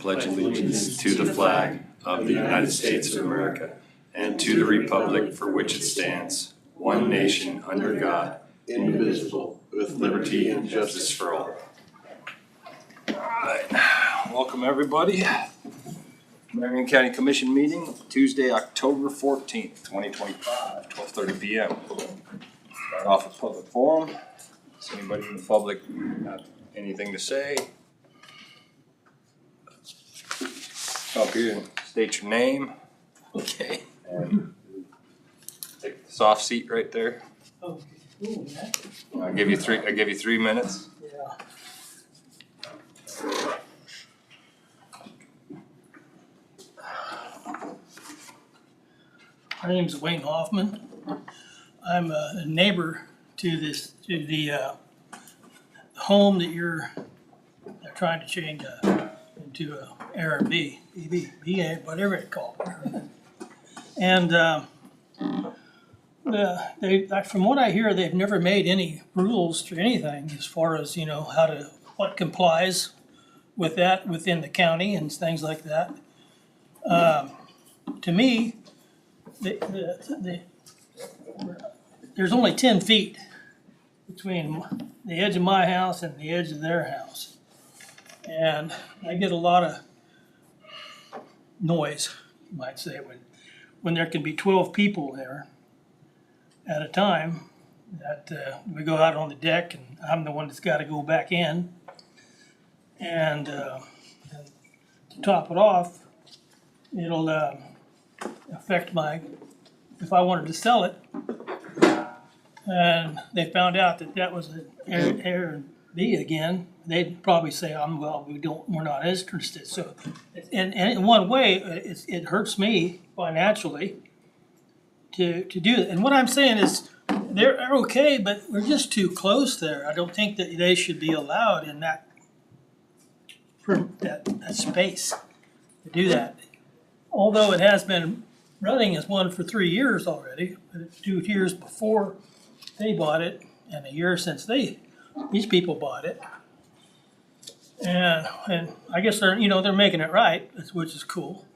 pledge allegiance to the flag of the United States of America and to the republic for which it stands, one nation under God, indivisible, with liberty and justice for all. All right. Welcome everybody. Marion County Commission meeting, Tuesday, October 14th, 2025, 12:30 p.m. Start off with public forum. Does anybody in the public have anything to say? Up here and state your name. Okay. And take the soft seat right there. Okay. Ooh, I give you 3 minutes. yeah. My name's Wayne Hoffman. I'm a neighbor to the home that they're trying to change into a Airbnb, whatever it's called. And from what I hear, they've never made any rules to anything as far as, what complies with that within the county and things like that. To me, there's only 10 feet between the edge of my house and the edge of their house. And I get a lot of noise, you might say, when there can be 12 people there at a time, that we go out on the deck and I'm the one that's got to go back in. And to top it off, it'll affect if I wanted to sell it, and they found out that was an Airbnb again, they'd probably say, we're not interested. So, and in one way, it hurts me financially to do it. And what I'm saying is, they're okay, but we're just too close there. I don't think that they should be allowed in that space to do that. Although it has been running as one for 3 years already, but it's 2 years before they bought it and a year since these people bought it. And I guess they're making it right, which is cool.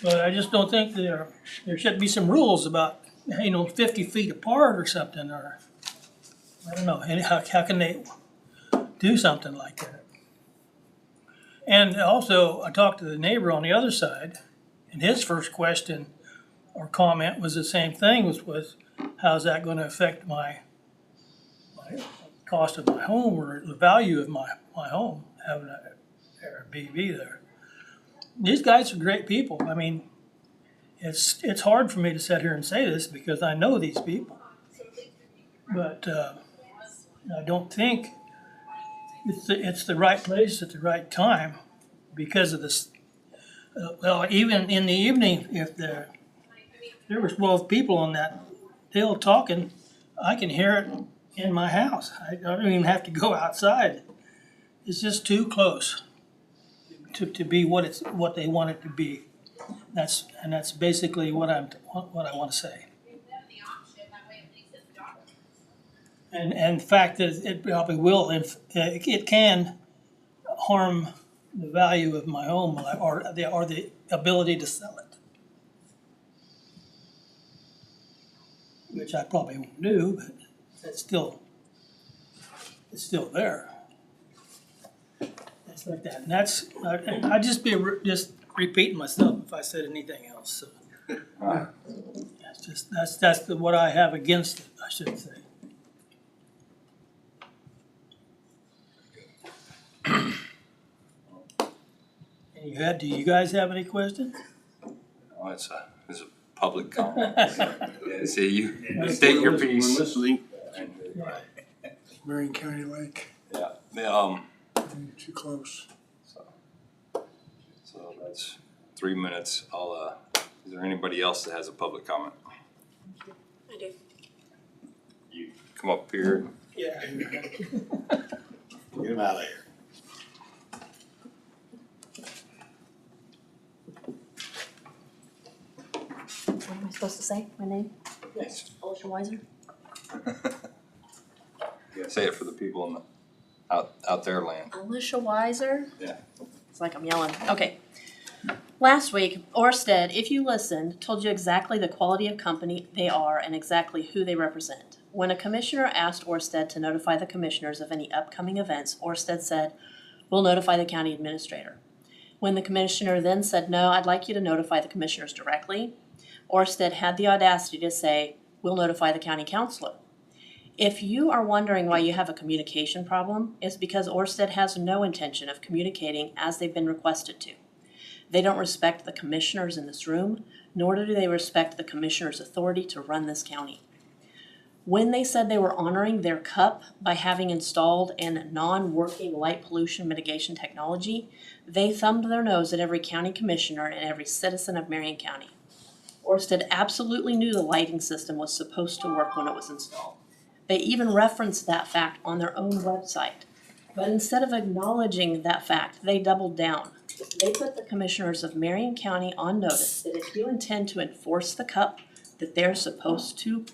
But I just don't think there should be some rules about 50 feet apart or something, or I don't know. How can they do something like that? And also, I talked to the neighbor on the other side, and his first question or comment was the same thing, was how's that going to affect my cost of my home or the value of my home, having an Airbnb there. These guys are great people. I mean, it's hard for me to sit here and say this because I know these people. But I don't think it's the right place at the right time because of this. Well, even in the evening, if there was 12 people on that hill talking, I can hear it in my house. I don't even have to go outside. It's just too close to be what they want it to be. That's basically what I want to say. And the fact that it probably will, it can harm the value of my home or the ability to sell it, which I probably won't do, but it's still there. It's like that, and I'd just be just repeating myself if I said anything else. So that's what I have against it, I should say. Do you guys have any questions? Oh, it's a public comment. Yeah, see, you state your piece. We're listening. Right. Marion County Lake, Yeah, too close. so that's 3 minutes. Is there anybody else that has a public comment? I do. You come up here. Yeah. Get him out of here. What am I supposed to say? My name? Yes. Alicia Weiser. Yeah, say it for the people in the out their land. Alicia Weiser. Yeah. It's like I'm yelling. Okay. Last week, Orsted, if you listened, told you exactly the quality of company they are and exactly who they represent. When a commissioner asked Orsted to notify the commissioners of any upcoming events, Orsted said, "We'll notify the county administrator." When the commissioner then said, "No, I'd like you to notify the commissioners directly," Orsted had the audacity to say, "We'll notify the county councilor." If you are wondering why you have a communication problem, it's because Orsted has no intention of communicating as they've been requested to. They don't respect the commissioners in this room, nor do they respect the commissioner's authority to run this county. When they said they were honoring their CUP by having installed an non-working light pollution mitigation technology, they thumbed their nose at every county commissioner and every citizen of Marion County. Orsted absolutely knew the lighting system was supposed to work when it was installed. They even referenced that fact on their own website. But instead of acknowledging that fact, they doubled down. They put the commissioners of Marion County on notice that if you intend to enforce the CUP that they're supposed to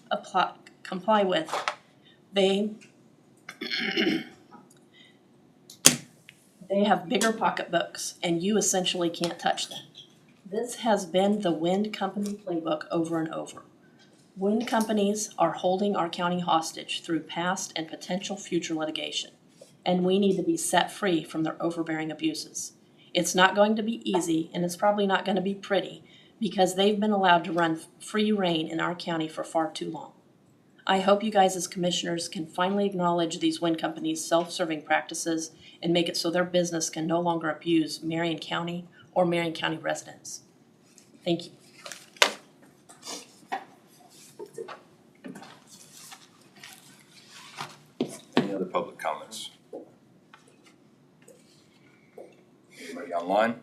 comply with, they have bigger pocketbooks and you essentially can't touch them. This has been the wind company playbook over and over. Wind companies are holding our county hostage through past and potential future litigation, and we need to be set free from their overbearing abuses. It's not going to be easy, and it's probably not going to be pretty, because they've been allowed to run free rein in our county for far too long. I hope you guys as commissioners can finally acknowledge these wind companies' self-serving practices and make it so their business can no longer abuse Marion County or Marion County residents. Thank you. Any other public comments? Anybody online?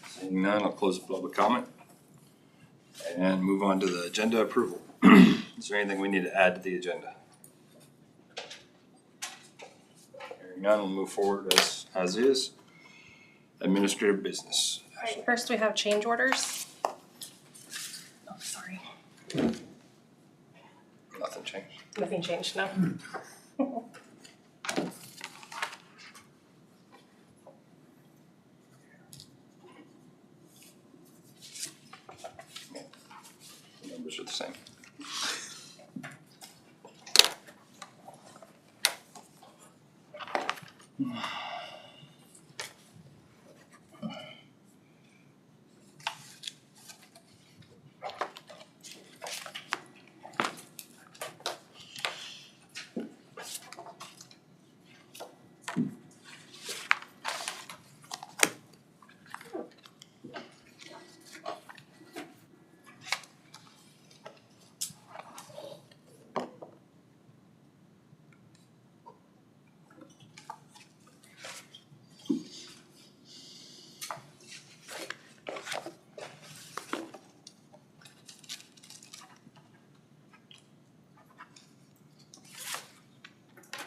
Seeing none, I'll close the public comment and move on to the agenda approval. Is there anything we need to add to the agenda? Hearing none, we'll move forward as is. Administrative business. Alright, first we have change orders. Oh, sorry, Nothing changed. nothing changed, no. The numbers are the same.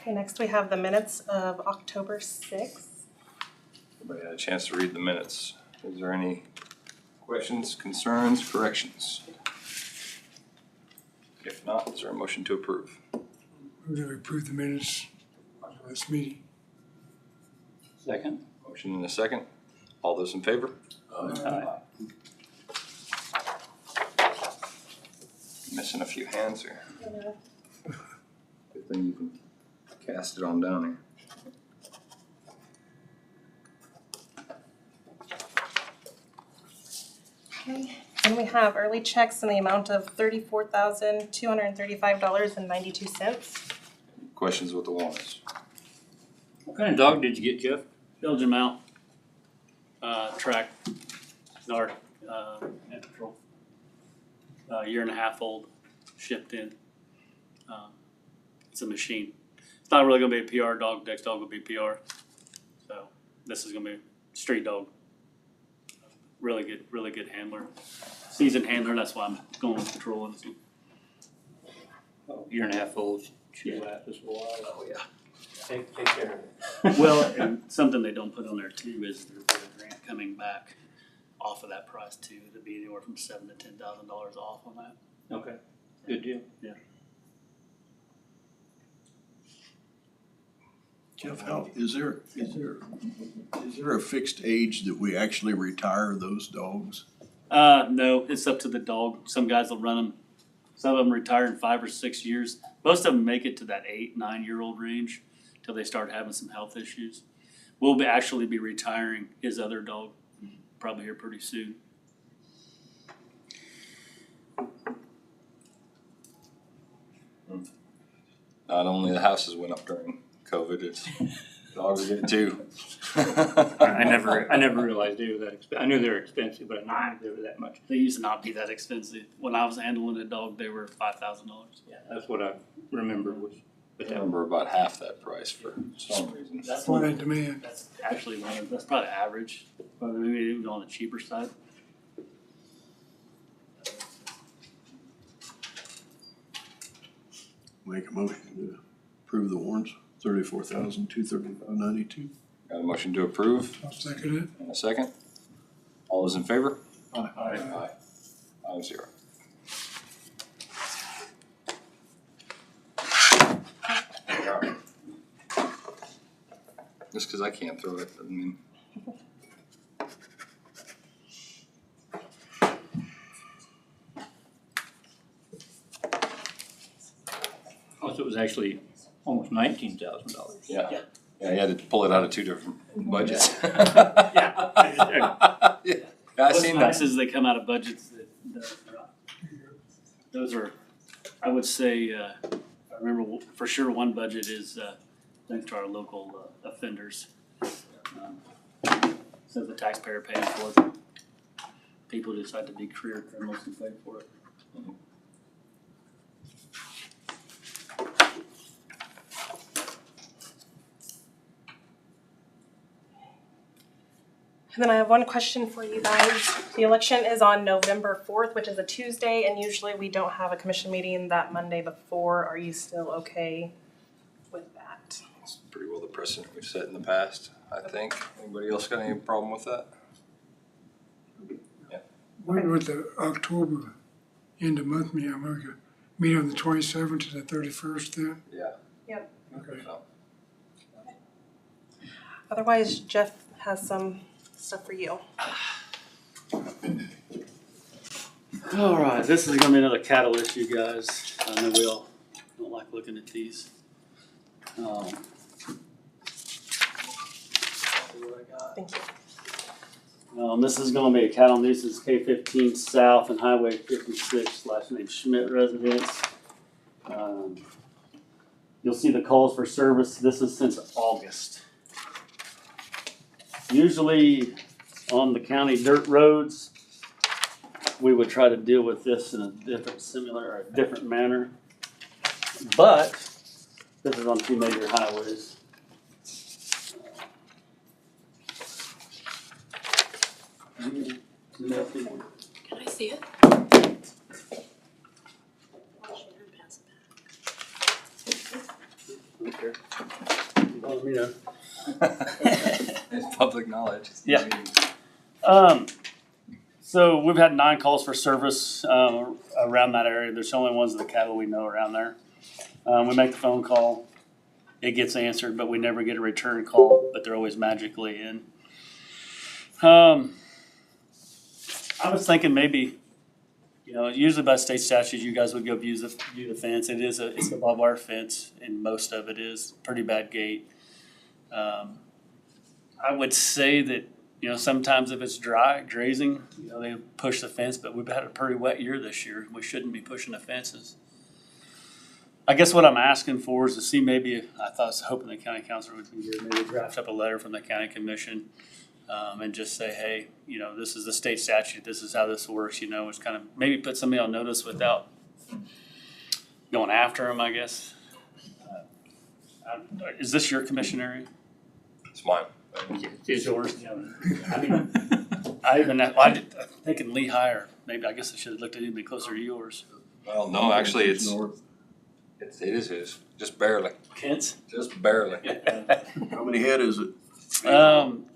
Okay, next we have the minutes of October 6th. Everybody had a chance to read the minutes. Is there any questions, concerns, corrections? If not, is there a motion to approve? We're gonna approve the minutes of this meeting. Second. Motion and a second. All those in favor? Aye. Missing a few hands here. Good thing you can cast it on down Okay, and we have early checks in the amount of $34,235.92. here. Questions with the warrants? What kind of dog did you get, Jeff? Belgian Mount. Track, Narc, Ant Patrol. Year and a half old, shipped in. It's a machine. It's not really gonna be a PR dog, next dog will be PR. So this is gonna be a street dog. Really good handler. Seasoned handler, that's why I'm going with Patrol on this one. Year and a half old, chew Yeah. that just a while. Oh, yeah. Take care of it. Well, and something they don't put on there too is there's a grant coming back off of that price too. It'd be anywhere from $7,000 to $10,000 off on that. Okay, good deal. Yeah. Jeff, is there a fixed age that we actually retire those dogs? No, it's up to the dog. Some guys will run them. Some of them retire in 5 or 6 years. Most of them make it to that 8, 9-year-old range till they start having some health issues. We'll actually be retiring his other dog probably here pretty soon. Not only the houses went up during COVID, it's dogs did too. I never realized they were that expensive. I knew they were expensive, but I didn't know they were that much. They used to not be that expensive. When I was handling a dog, they were $5,000. Yeah, that's what I remember was, I but that remember about half that price for some reason. That's Supply and demand. That's actually that's probably average, but maybe even on the cheaper side. Make a motion to approve the warrants, $34,235.92. Got a motion to approve I'll second it. in a second. All those in favor? Aye. Aye. 5-0. Just because I can't throw it doesn't mean. also it was actually almost $19,000. Yeah. Yeah, you had to pull it out of two different budgets. Yeah. Yeah, I Those seen that. taxes, they come out of budgets those are, I would say, I remember for sure one budget is, thanks to our local offenders. So the taxpayer pays for it. People decide to be career criminals and pay for it. And then I have one question for you guys. The election is on November 4th, which is a Tuesday, and usually we don't have a commission meeting that Monday before. Are you still okay with that? It's pretty well the precedent we've set in the past, I think. Anybody else got any problem with that? What with the October end of month meeting, I'm going to meet on the 27th to the 31st then? Yeah. Yep. Okay. So, Otherwise, Jeff has some stuff for you. All right, this is gonna be another cattle issue, guys. I know we all don't like looking at these. Thank you. This is gonna be a cattle nuisance K-15 South and Highway 56 /name Schmidt residence. You'll see the calls for service. This is since August. Usually on the county dirt roads, we would try to deal with this in a different manner. But this is on 2 major highways. Can I see it? Okay. Well, you know. it's public knowledge. Yeah. So we've had 9 calls for service around that area. There's the only ones of the cattle we know around there. We make the phone call, it gets answered, but we never get a return call, but they're always magically in. I was thinking maybe, usually by state statute, you guys would go view the fence. It's a barbed wire fence, and most of it is pretty bad gate. I would say that, sometimes if it's dry, grazing, they push the fence, but we've had a pretty wet year this year. We shouldn't be pushing the fences. I guess what I'm asking for is to see maybe, I was hoping the county council would be here, maybe draft up a letter from the county commission, and just say, hey, this is the state statute, this is how this works, it's kind of, maybe put somebody on notice without going after them, I guess. Is this your commission area? It's mine. It's yours. I mean, I'm thinking Lehigh, or maybe, I guess I should have looked at anybody closer to yours. Well, no, actually, it's north. it is his, just barely, Kent's? just barely. How many head is it?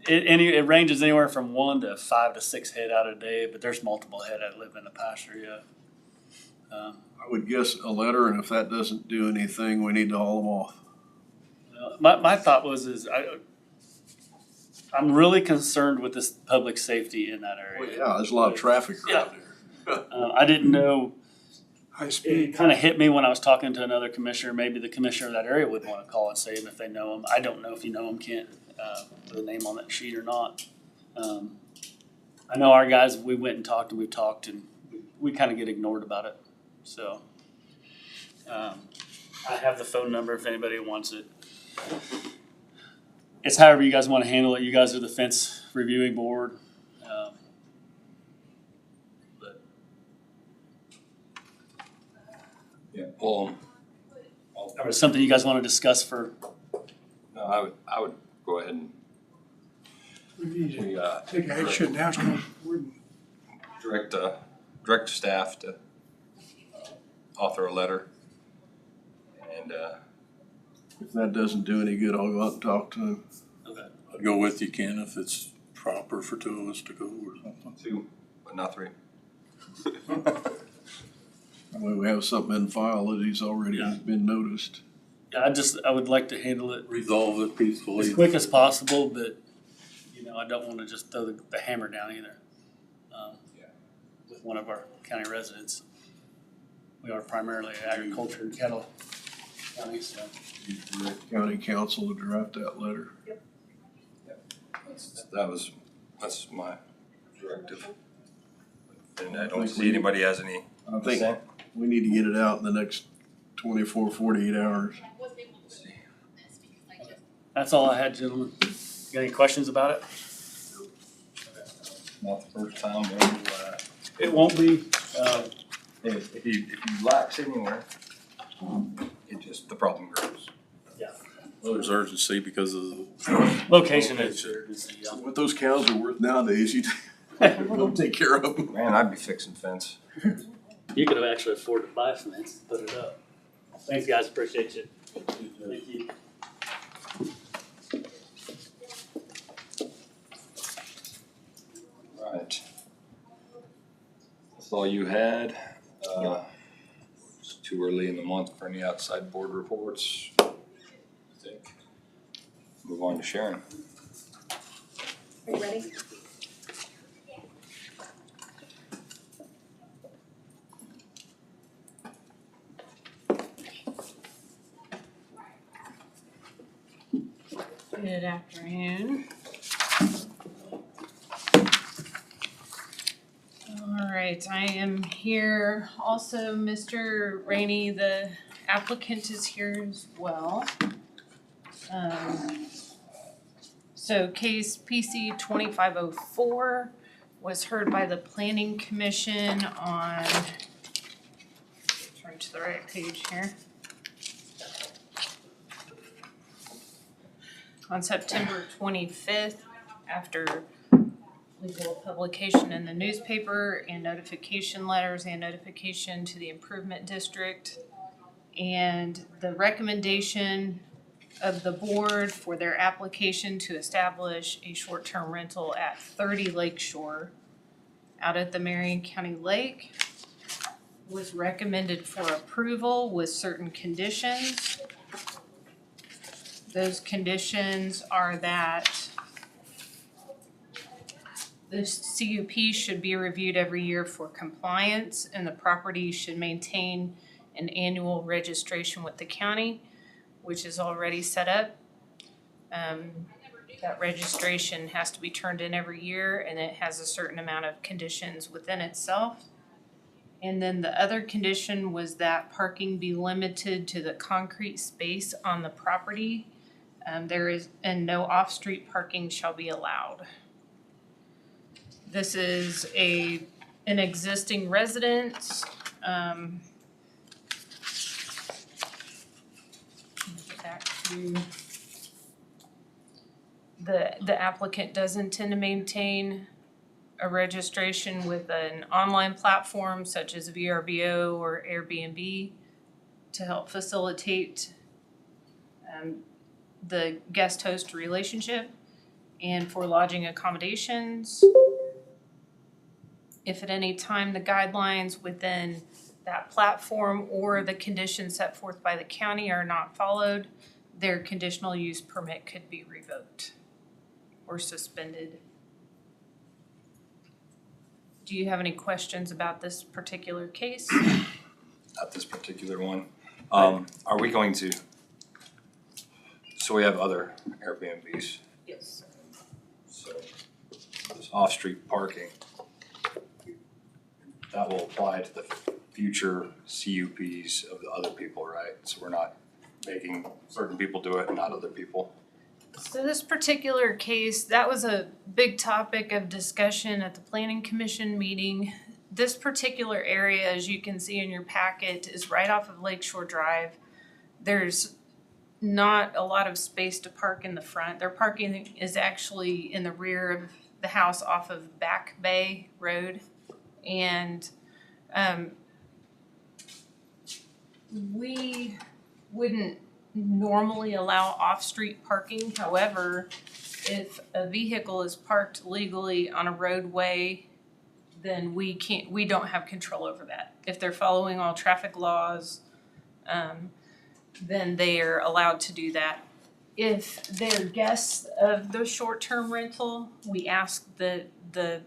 It ranges anywhere from 1 to 5 to 6 head out a day, but there's multiple head that live in the pasture, yeah. I would guess a letter, and if that doesn't do anything, we need to haul them off. my thought was I'm really concerned with this public safety in that Well, area. yeah, there's a lot of traffic around there. I didn't know, High it speed. kind of hit me when I was talking to another commissioner, maybe the commissioner of that area would want to call and say if they know him. I don't know if you know him, Kent, the name on that sheet or not. I know our guys, we went and talked and we've talked and we kind of get ignored about it, so. I have the phone number if anybody wants it. It's however you guys want to handle it. You guys are the fence reviewing board. But Yeah, well, or something you guys want to discuss for, no, I would go ahead and We need we, to take action now, it's going forward. direct staff to author a letter. And, If that doesn't do any good, I'll go out and talk to him. I'd go with you, Ken, if it's proper for two of us to go or something. 2, but not 3. That way we have something in file that he's already Yeah. been noticed. yeah, I would like to handle it Resolve it peacefully. as quick as possible, but, you know, I don't want to just throw the hammer down either. With one of our county residents. We are primarily agriculture and cattle county, so. You direct county council to draft that letter. That's my directive. And I don't think see we- anybody has any I think dissent. we need to get it out in the next 24, 48 hours. That's all I had, gentlemen. Got any questions about it? Not the first time, It won't be, if you lax anywhere, the problem grows. Well, there's urgency because of the location is, yeah. What those cows are worth nowadays, you don't take care of them. Man, I'd be fixing fence. You could have actually afforded to buy a fence, put it up. Thanks, guys, appreciate you. Thank you. Right. That's all you had. It's too early in the month for any outside board reports, I think. Move on to Sharon. Are you ready? Good afternoon. All right, I am here. Also, Mr. Rainey, the applicant is here as well. So case PC 2504 was heard by the Planning Commission on, turn to the right page here. On September 25th, after legal publication in the newspaper and notification letters and notification to the improvement district. And the recommendation of the board for their application to establish a short-term rental at 30 Lakeshore out at the Marion County Lake was recommended for approval with certain conditions. Those conditions are that the CUP should be reviewed every year for compliance, and the property should maintain an annual registration with the county, which is already set up. That registration has to be turned in every year, and it has a certain amount of conditions within itself. And then the other condition was that parking be limited to the concrete space on the property. And no off-street parking shall be allowed. This is an existing residence. Back to the applicant does intend to maintain a registration with an online platform such as VRBO or Airbnb to help facilitate the guest-host relationship and for lodging accommodations. If at any time the guidelines within that platform or the conditions set forth by the county are not followed, their conditional use permit could be revoked or suspended. Do you have any questions about this particular case? Not this particular one. Are we going to, so we have other Airbnbs, Yes. so this off-street parking, that will apply to the future CUPs of the other people, right? So we're not making certain people do it and not other people. So this particular case, that was a big topic of discussion at the Planning Commission meeting. This particular area, as you can see in your packet, is right off of Lakeshore Drive. There's not a lot of space to park in the front. Their parking is actually in the rear of the house off of Back Bay Road. And we wouldn't normally allow off-street parking. However, if a vehicle is parked legally on a roadway, then we don't have control over that. If they're following all traffic laws, then they are allowed to do that. If they're guests of the short-term rental, we ask that the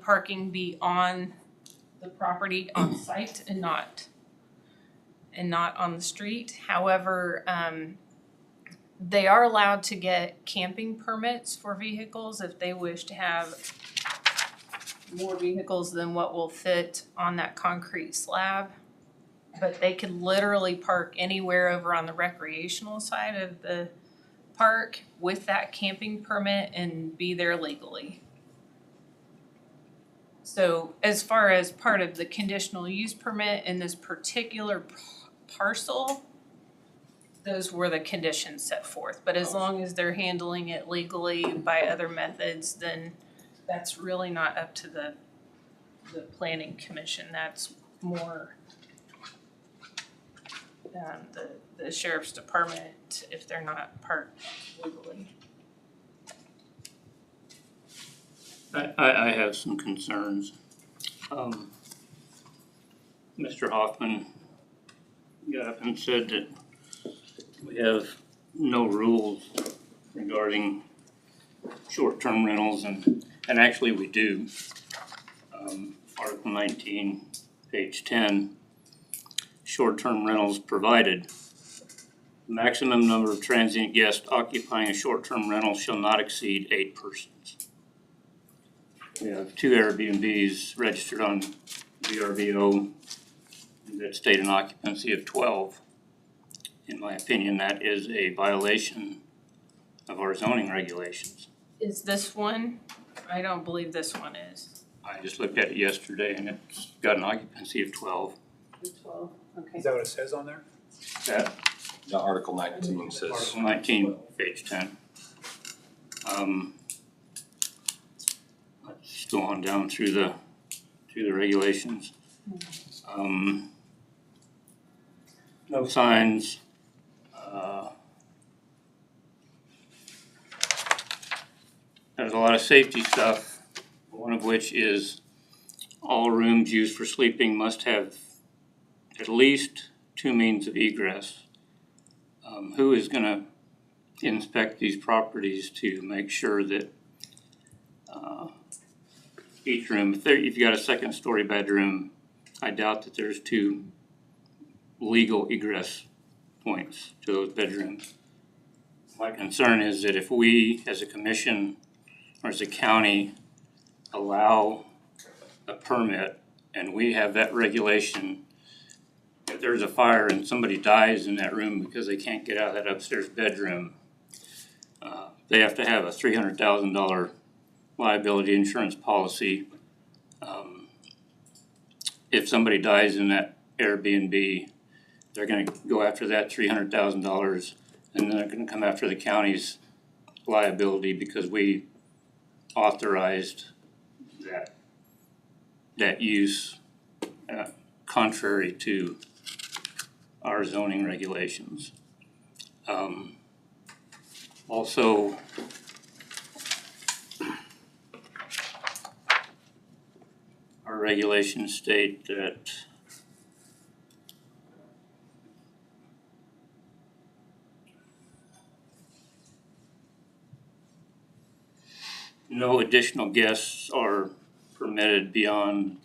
parking be on the property on site and not on the street. However, they are allowed to get camping permits for vehicles if they wish to have more vehicles than what will fit on that concrete slab. But they could literally park anywhere over on the recreational side of the park with that camping permit and be there legally. So as far as part of the conditional use permit in this particular parcel, those were the conditions set forth. But as long as they're handling it legally by other methods, then that's really not up to the planning commission. That's more the sheriff's department if they're not parked legally. I have some concerns. Mr. Hoffman got up and said that we have no rules regarding short-term rentals, and actually we do. Article 19, page 10, short-term rentals provided. Maximum number of transient guests occupying a short-term rental shall not exceed 8 persons. We have 2 Airbnbs registered on VRBO that state an occupancy of 12. In my opinion, that is a violation of our zoning regulations. Is this one? I don't believe this one is. I just looked at it yesterday and it's got an occupancy of 12. 12, okay. Is that what it says on there? That, The Article 19 says. Article 19, page 10. Let's go on down through the regulations. No signs. There's a lot of safety stuff, one of which is all rooms used for sleeping must have at least 2 means of egress. Who is going to inspect these properties to make sure that each room, if you've got a 2nd-story bedroom, I doubt that there's 2 legal egress points to those bedrooms. My concern is that if we, as a commission or as a county, allow a permit and we have that regulation, if there's a fire and somebody dies in that room because they can't get out of that upstairs bedroom, they have to have a $300,000 liability insurance policy. If somebody dies in that Airbnb, they're going to go after that $300,000, and then they're going to come after the county's liability because we authorized that use contrary to our zoning regulations. Also, our regulations state that no additional guests are permitted beyond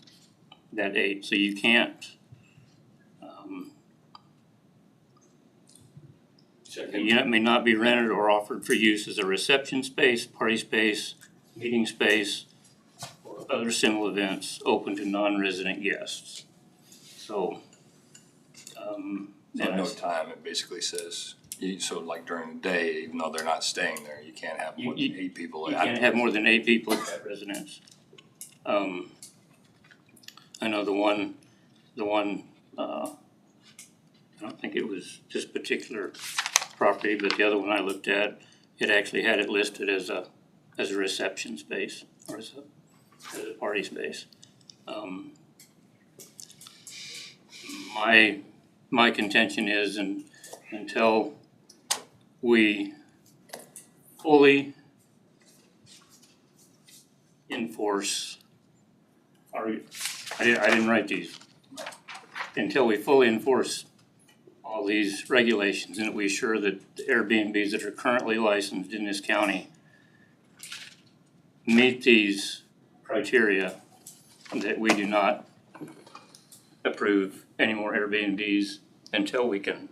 that 8, so you can't. The unit may not be rented or offered for use as a reception space, party space, meeting space, or other similar events open to non-resident guests. So, So no time, it basically says, so like during the day, even though they're not staying there, you can't have more than 8 people. you can't have more than 8 people at residence. I know the one, I don't think it was this particular property, but the other one I looked at, it actually had it listed as a reception space or as a party space. My contention is, until we fully enforce I didn't write these. Until we fully enforce all these regulations and we assure that the Airbnbs that are currently licensed in this county meet these criteria, that we do not approve any more Airbnbs until we can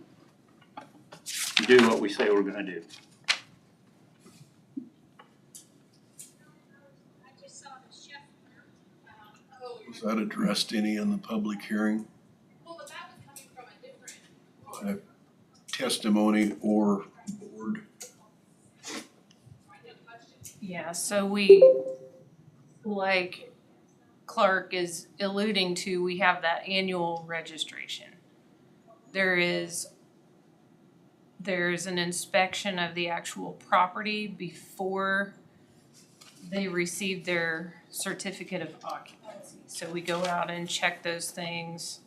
do what we say we're gonna do. Was that addressed any in the public hearing? Testimony or board? Yeah, so we, like Clark is alluding to, we have that annual registration. There's an inspection of the actual property before they receive their certificate of occupancy. So we go out and check those things.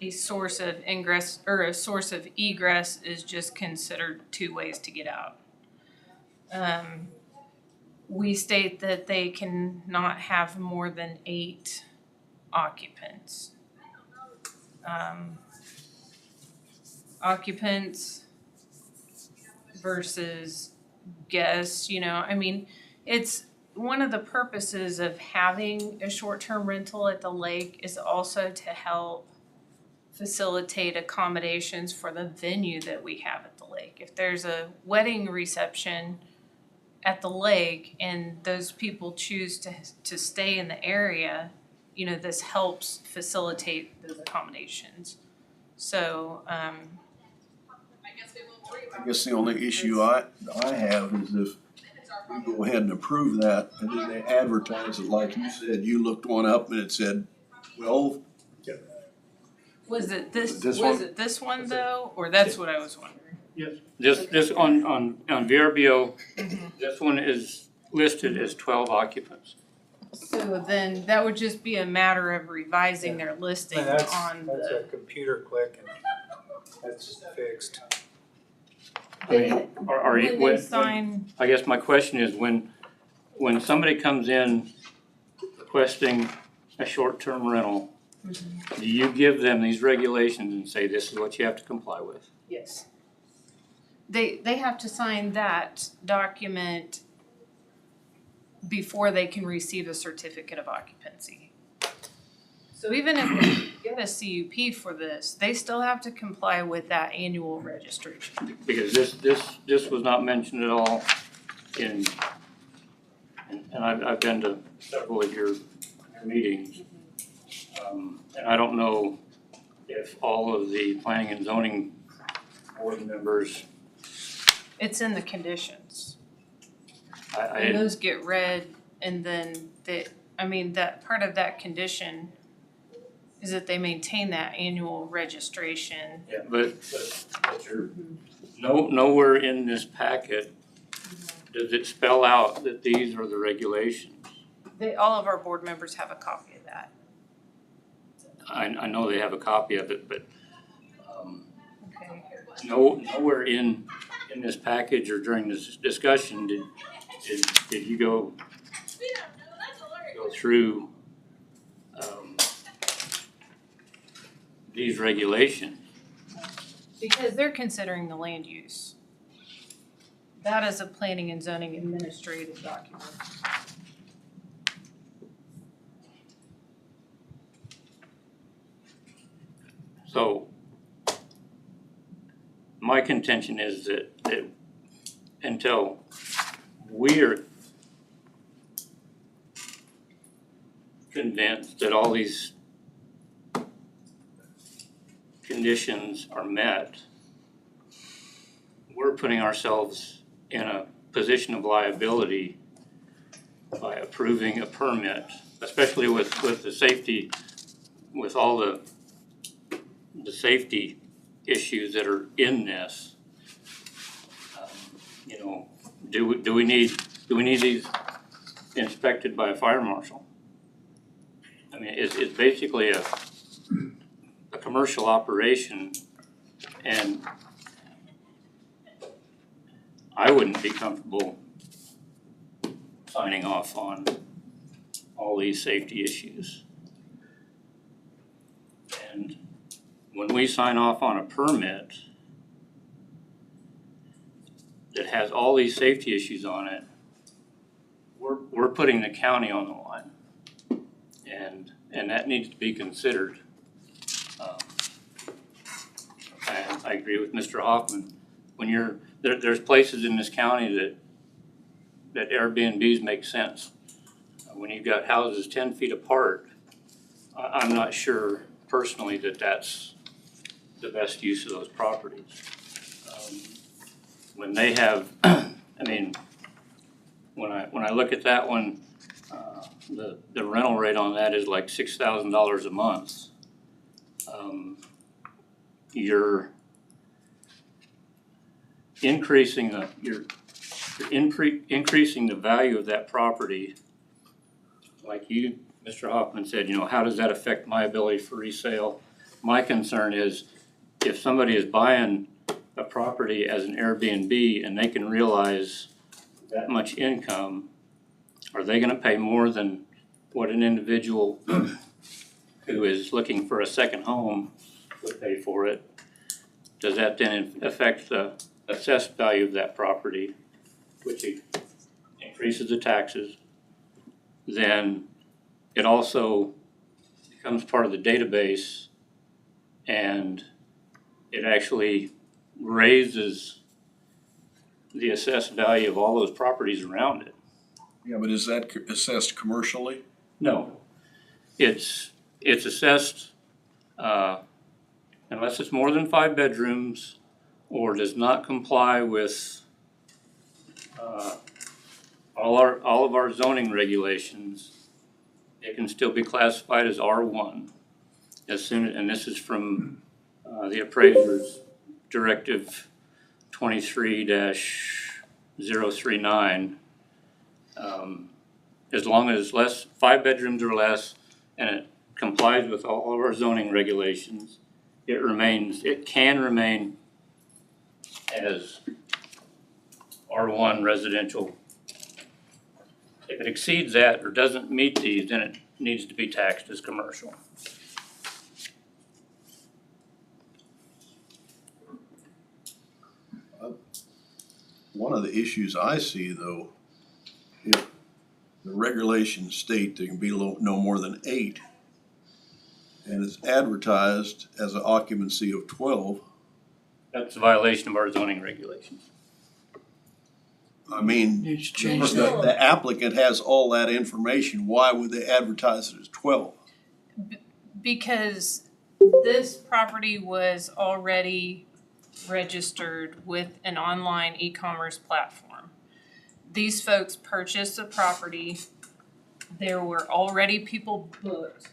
A source of ingress or a source of egress is just considered 2 ways to get out. We state that they can not have more than 8 occupants. Occupants versus guests, I mean, it's one of the purposes of having a short-term rental at the lake is also to help facilitate accommodations for the venue that we have at the lake. If there's a wedding reception at the lake and those people choose to stay in the area, this helps facilitate those accommodations. So, I guess the only issue I have is if we go ahead and approve that, and then they advertise it like you said, you looked one up and it said, well. was it this This one though, or that's what I was wondering? This on VRBO, this one is listed as 12 occupants. So then that would just be a matter of revising their listing on That's the. a computer click and that's fixed. I mean, are you, When they sign, I guess my question is, when somebody comes in requesting a short-term rental, do you give them these regulations and say, this is what you have to comply with? yes. They have to sign that document before they can receive a certificate of occupancy. So even if they get a CUP for this, they still have to comply with that annual registration. Because this was not mentioned at all and I've been to several of your meetings. And I don't know if all of the planning and zoning board members. It's in the conditions. I And those get read and then that part of that condition is that they maintain that annual registration. Yeah, but you're, nowhere in this packet does it spell out that these are the regulations. All of our board members have a copy of that. I know they have a copy of it, but Okay. nowhere in this package or during this discussion did you go through these regulations. Because they're considering the land use. That is a planning and zoning administrative document. So my contention is that until we're convinced that all these conditions are met, we're putting ourselves in a position of liability by approving a permit, especially with the safety, with all the safety issues that are in this. You know, do we need these inspected by a fire marshal? I mean, it's basically a commercial operation, and I wouldn't be comfortable signing off on all these safety issues. And when we sign off on a permit that has all these safety issues on it, we're putting the county on the line, and that needs to be considered. I agree with Mr. Hoffman. When there's places in this county that Airbnbs make sense. When you've got houses 10 feet apart, I'm not sure personally that that's the best use of those properties. When they have, I mean, when I look at that one, the rental rate on that is like $6,000 a month. You're increasing increasing the value of that property. Like you, Mr. Hoffman said, you know, how does that affect my ability for resale? My concern is if somebody is buying a property as an Airbnb and they can realize that much income, are they gonna pay more than what an individual who is looking for a second home would pay for it? Does that then affect the assessed value of that property, which increases the taxes? Then it also becomes part of the database, and it actually raises the assessed value of all those properties around it. Yeah, but is that assessed commercially? No, it's assessed unless it's more than 5 bedrooms or does not comply with all of our zoning regulations. It can still be classified as R1 and this is from the appraiser's directive 23-039. As long as it's 5 bedrooms or less and it complies with all of our zoning regulations, it can remain as R1 residential. If it exceeds that or doesn't meet these, then it needs to be taxed as commercial. One of the issues I see though, if the regulations state there can be no more than 8, and it's advertised as an occupancy of 12, that's a violation of our zoning regulations. I mean, Needs to change the applicant has all that information, why would they advertise it as 12? Because this property was already registered with an online e-commerce platform. These folks purchased the property. There were already people booked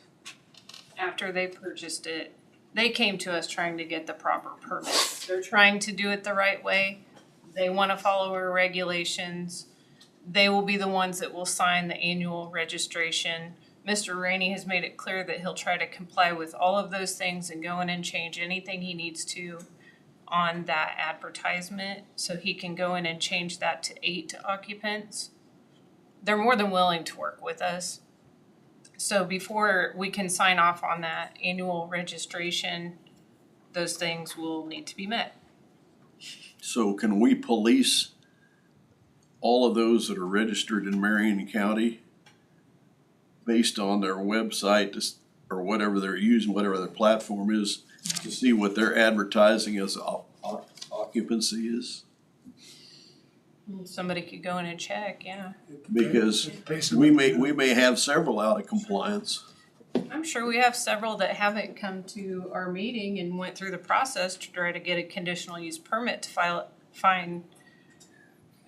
after they purchased it. They came to us trying to get the proper permit. They're trying to do it the right way. They want to follow our regulations. They will be the ones that will sign the annual registration. Mr. Rainey has made it clear that he'll try to comply with all of those things and go in and change anything he needs to on that advertisement, so he can go in and change that to 8 occupants. They're more than willing to work with us. So before we can sign off on that annual registration, those things will need to be met. So can we police all of those that are registered in Marion County, based on their website or whatever they're using, whatever their platform is, to see what their advertising as occupancy is? Somebody could go in and check, yeah. Because we may have several out of compliance. I'm sure we have several that haven't come to our meeting and went through the process to try to get a conditional use permit to find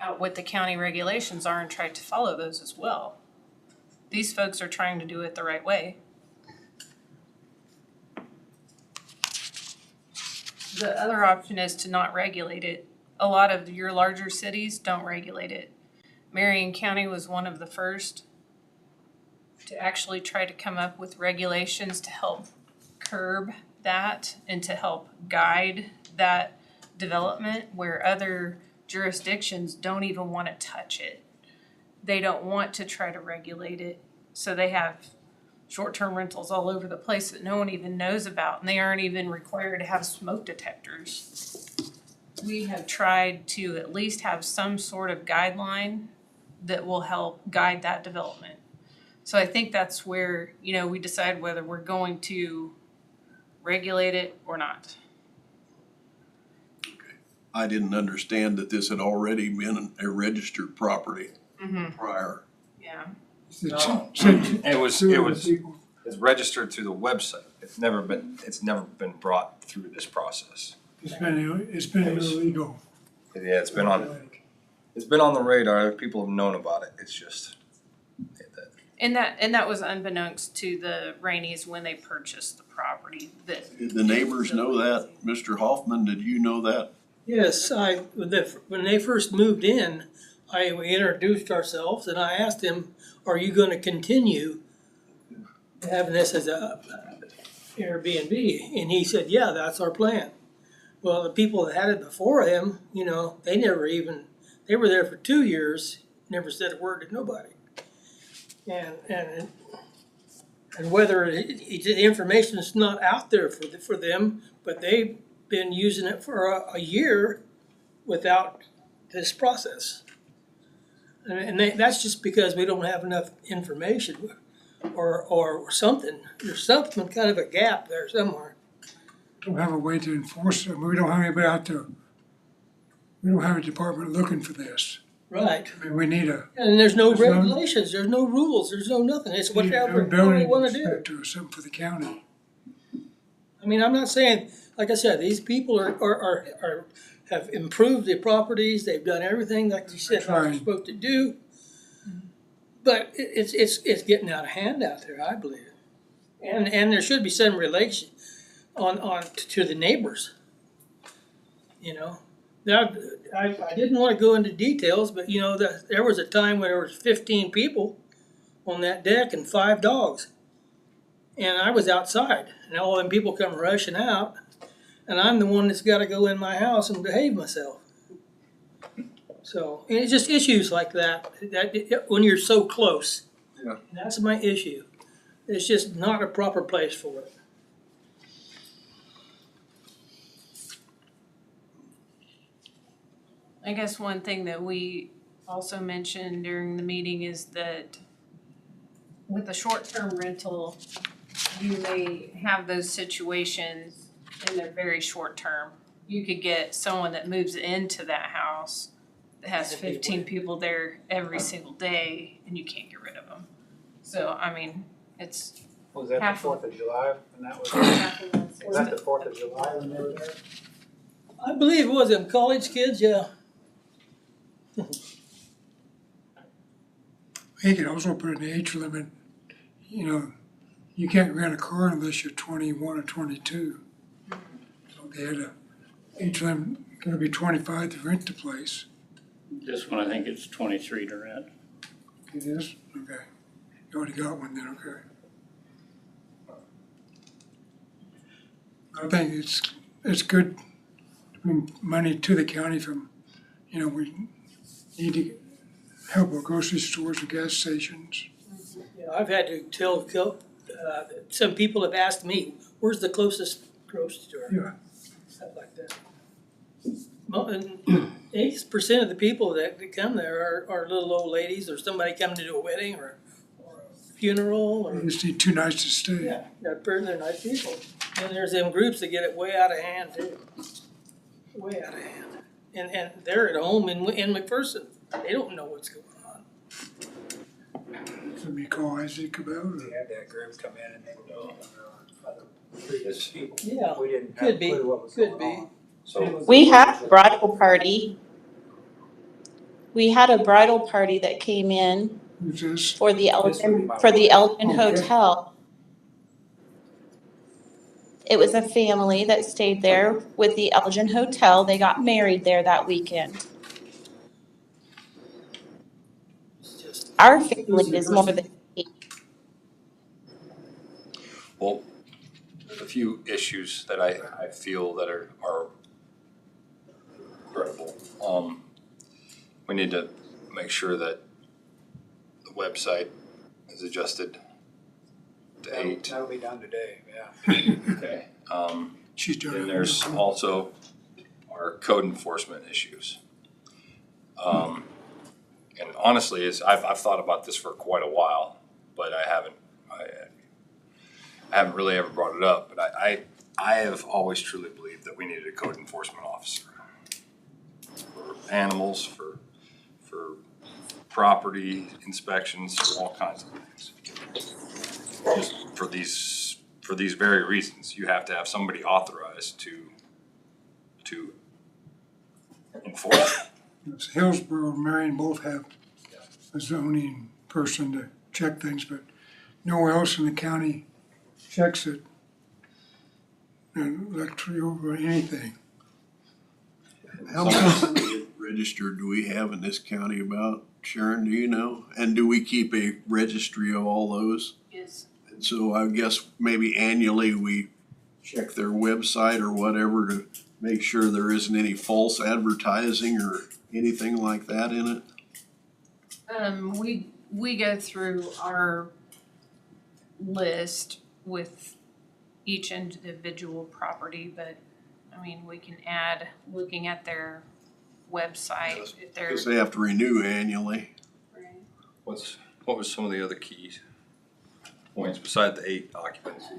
out what the county regulations are and try to follow those as well. These folks are trying to do it the right way. The other option is to not regulate it. A lot of your larger cities don't regulate it. Marion County was one of the first to actually try to come up with regulations to help curb that and to help guide that development, where other jurisdictions don't even want to touch it. They don't want to try to regulate it. So they have short-term rentals all over the place that no one even knows about, and they aren't even required to have smoke detectors. We have tried to at least have some sort of guideline that will help guide that development. So I think that's where, we decide whether we're going to regulate it or not. I didn't understand that this had already been a registered property prior. Yeah. It was it's registered through the website. It's never been brought through this process. It's been illegal. Yeah, it's been on the radar. People have known about it. It's just. And that was unbeknownst to the Rainies when they purchased the property. Did the neighbors know that? Mr. Hoffman, did you know that? Yes, when they first moved in, we introduced ourselves and I asked him, are you gonna continue having this as a Airbnb? And he said, yeah, that's our plan. Well, the people that had it before him, they were there for 2 years, never said a word to nobody. And whether the information is not out there for them, but they've been using it for a year without this process. And that's just because we don't have enough information or something. There's something kind of a gap there somewhere. Don't have a way to enforce it. We don't have anybody out there. We don't have a department looking for this. Right. I mean, we need And there's no regulations, there's no rules, there's no nothing. It's whatever they want to do. Inspector or something for the county. I mean, I'm not saying, like I said, these people have improved the properties, they've done everything like you said, how they're supposed to do. But it's getting out of hand out there, I believe. And there should be some relation to the neighbors. Now, I didn't want to go into details, but there was a time when there was 15 people on that deck and 5 dogs. And I was outside, and all them people come rushing out, and I'm the one that's got to go in my house and behave myself. So, and it's just issues like that when you're so close. Yeah. That's my issue. It's just not a proper place for it. I guess one thing that we also mentioned during the meeting is that with a short-term rental, you may have those situations and they're very short-term. You could get someone that moves into that house that has 15 people there every single day and you can't get rid of them. So, I mean, it's Was that the half 4th of July when that was? half of us. Was that the 4th of July when they were there? I believe it was them college kids, yeah. He could also put an age limit, you can't rent a car unless you're 21 or 22. So they had a age limit, gonna be 25 to rent the place. This one, I think it's 23 to rent. It is? Okay. You already got one then, okay. I think it's good to bring money to the county from, we need to help our grocery stores and gas stations. I've had to tell, some people have asked me, where's the closest grocery store? Yeah. Stuff like that. 80% of the people that come there are little old ladies or somebody coming to do a wedding or a funeral You or. just need 2 nights to stay. Yeah, they're nice people. And there's them groups that get it way out of hand too. Way out of hand. And they're at home in McPherson. They don't know what's going on. Somebody call Isaac about We it. had that group come in and they were previous people. Yeah, We didn't have a could be, clue what was could going be. on. So We had a bridal party. We had a bridal party that came in Who's this? for the This would be Elgin, my for the Elgin Okay. Hotel. It was a family that stayed there with the Elgin Hotel. They got married there that weekend. It's just, Our family is more than eight. Well, there's a few issues that I feel that are critical. We need to make sure that the website is adjusted to 8. that'll be done today, yeah. Okay. She's doing it. Then there's also our code enforcement issues. And honestly, I've thought about this for quite a while, but I haven't really ever brought it up. But I have always truly believed that we needed a code enforcement officer for animals, for property inspections, for all kinds of things. Just for these very reasons, you have to have somebody authorized to enforce. Hillsborough and Marion both have a zoning person to check things, but nowhere else in the county checks it. And electrical or anything. How many registered do we have in this county about? Sharon, do you know? And do we keep a registry of all those? Yes. And so I guess maybe annually we check their website or whatever to make sure there isn't any false advertising or anything like that in it. We go through our list with each individual property, but I mean, we can add, looking at their website, if they're. Because they have to renew annually. What was some of the other key points beside the 8 occupancy?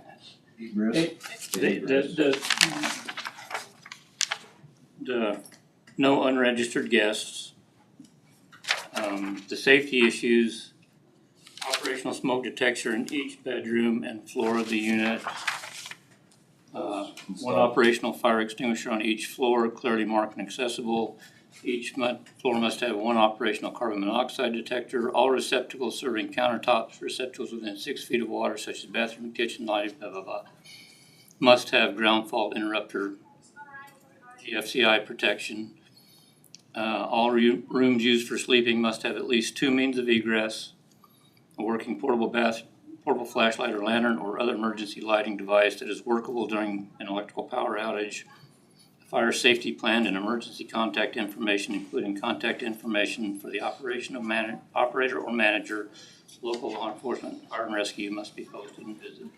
The no unregistered guests, the safety issues, operational smoke detector in each bedroom and floor of the unit. One operational fire extinguisher on each floor, clearly marked and accessible. Each floor must have 1 operational carbon monoxide detector. All receptacles serving countertops, receptacles within 6 feet of water, such as bathroom, kitchen, lighting, blah, blah, blah. Must have ground fault interrupter, GFCI protection. All rooms used for sleeping must have at least 2 means of egress. A working portable flashlight or lantern or other emergency lighting device that is workable during an electrical power outage. Fire safety plan and emergency contact information, including contact information for the operator or manager. Local law enforcement, fire and rescue must be posted and visited.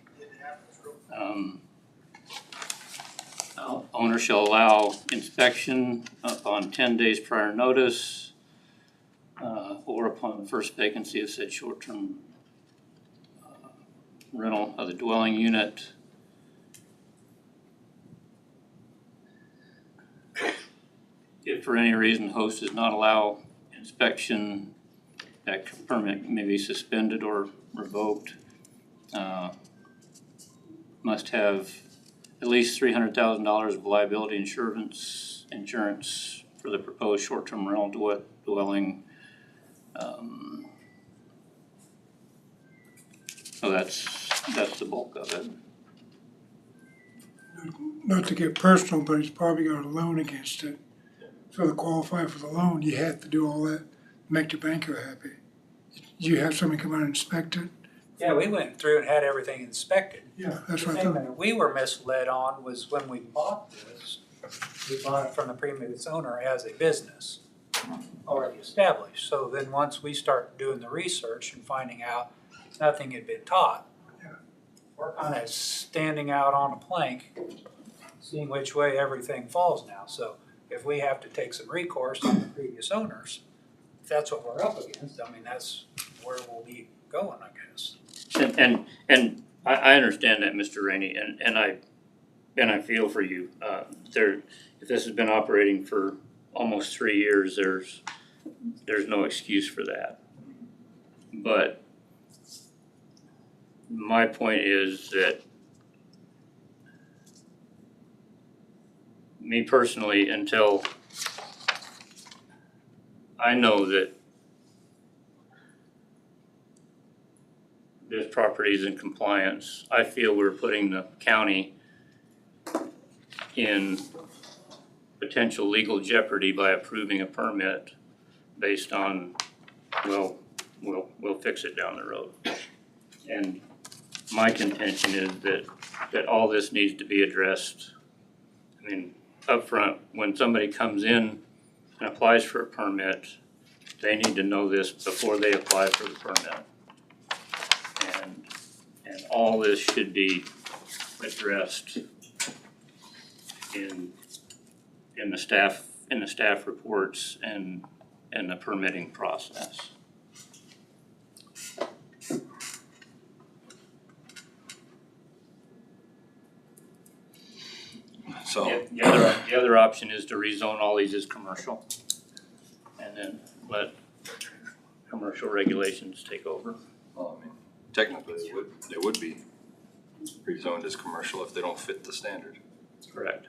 Owner shall allow inspection upon 10 days prior notice or upon the first vacancy of said short-term rental of the dwelling unit. If for any reason host does not allow inspection, that permit may be suspended or revoked. Must have at least $300,000 of liability insurance for the proposed short-term rental dwelling. So that's the bulk of it. Not to get personal, but he's probably got a loan against it. So to qualify for the loan, you have to do all that, make the banker happy. You have somebody come out and inspect it? Yeah, we went through and had everything inspected. Yeah, that's The what I thing thought. that we were misled on was when we bought this, we bought it from the previous owner as a business already established. So then once we start doing the research and finding out nothing had been taught, we're kind of standing out on a plank, seeing which way everything falls now. So if we have to take some recourse on the previous owners, if that's what we're up against, I mean, that's where we'll be going, I guess. And I understand that, Mr. Rainey, and I feel for you. If this has been operating for almost 3 years, there's no excuse for that. But my point is that me personally, until I know that this property is in compliance, I feel we're putting the county in potential legal jeopardy by approving a permit based on, well, we'll fix it down the road. And my contention is that all this needs to be addressed. I mean, upfront, when somebody comes in and applies for a permit, they need to know this before they apply for the permit. And all this should be addressed in the staff reports and the permitting process. So, The other option is to rezone all these as commercial and then let commercial regulations take over. well, I mean, technically, they would be rezoned as commercial if they don't fit the standard. Correct.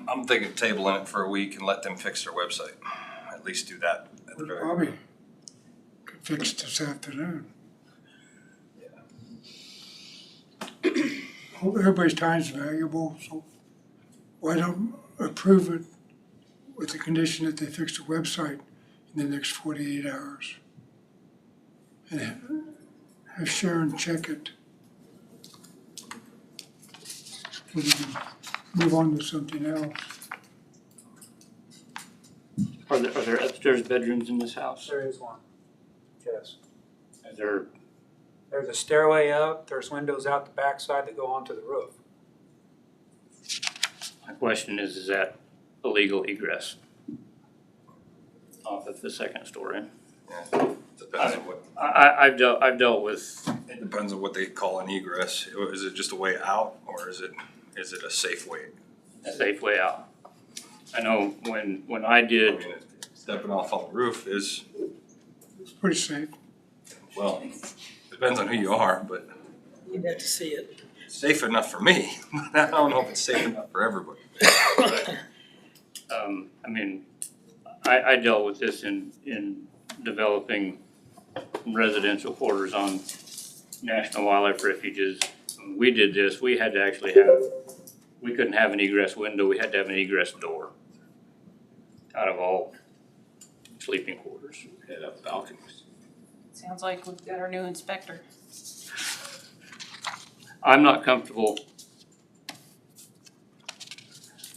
I'm thinking tabling it for a week and let them fix their website. At least do that at the We very. probably could fix it this afternoon. Hope everybody's time's valuable, so why don't approve it with the condition that they fix the website in the next 48 hours? And have Sharon check it. So we can move on to something else. Are there upstairs bedrooms in this house? There is one, yes. Is there, There's a stairway up, there's windows out the backside that go onto the roof. my question is that illegal egress off of the second story? Yeah, depends on what, I've dealt with, it depends on what they call an egress. Is it just a way out or is it a safe way? a safe way out. I know when I I did, mean, stepping off on the roof is, It's pretty safe. well, depends on who you are, but You'd have to see it. it's safe enough for me. I don't know if it's safe enough for everybody. I mean, I dealt with this in developing residential quarters on national wildlife refuges. When we did this, we had to actually we couldn't have an egress window, we had to have an egress door out of all sleeping quarters. Yeah, have balconies. Sounds like we've got our new inspector. I'm not comfortable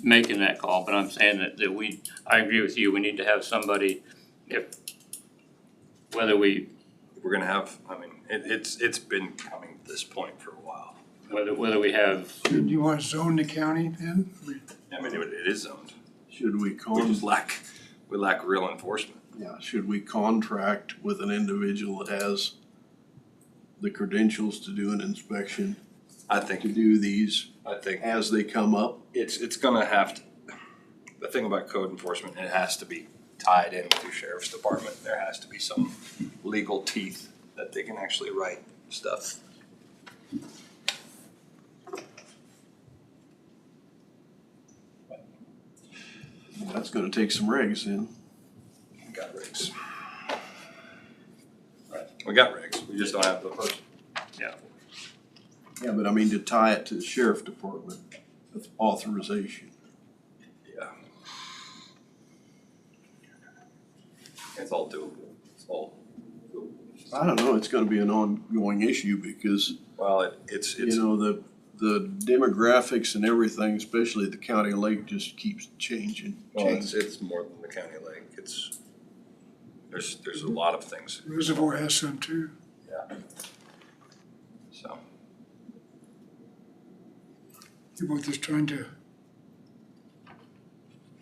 making that call, but I'm saying that I agree with you, we need to have somebody, whether we I mean, it's been coming to this point for a while. whether we have, Do you want to zone the county then? I mean, it is zoned. Should we We lack real enforcement. should we contract with an individual that has the credentials to do an inspection, I to think do these it's as they come up? gonna have to, the thing about code enforcement, it has to be tied in with your sheriff's department. There has to be some legal teeth that they can actually write stuff. That's gonna take some regs in. We got rigs. We got rigs, we just don't have the person. Yeah, but I mean to tie it to the sheriff department with authorization. Yeah. It's all doable. It's all doable. I don't know, it's gonna be an ongoing issue because, Well, it's you know, the demographics and everything, especially the county lake, just keeps changing. well, it's more than the county lake. There's a lot of things, Reservoir has some too. so. People are just trying to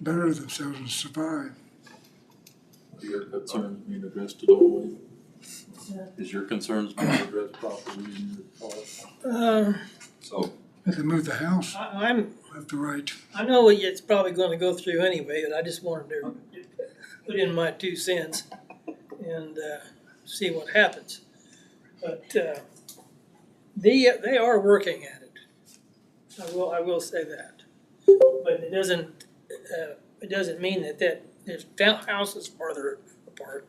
better themselves and survive. Are your concerns being addressed at all? Is your concerns being addressed properly in your thoughts? So, If they move the house, I'm, left to right. I know it's probably gonna go through anyway, but I just wanted to put in my 2 cents and, see what happens. But, they are working at it. I will say that. But it doesn't mean that there's houses farther apart.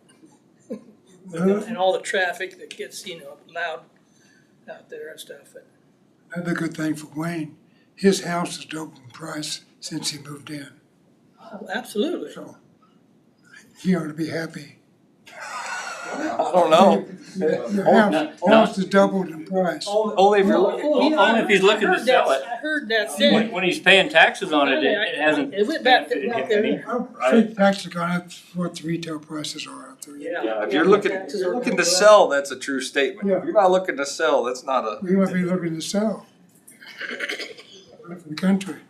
And all the traffic that gets, loud out there and stuff. Another good thing for Wayne, his house has doubled in price since he moved in. Oh, absolutely. So he ought to be happy. I don't know. Your house has doubled in price. Only if you're looking, only if he's looking to sell it. I heard that said. When he's paying taxes on it, it hasn't. It went back there. I think taxes gone up what the retail prices are out there. Yeah. if you're looking to sell, that's a true statement. If you're not looking to sell, that's not a. We might be looking to sell. From the country.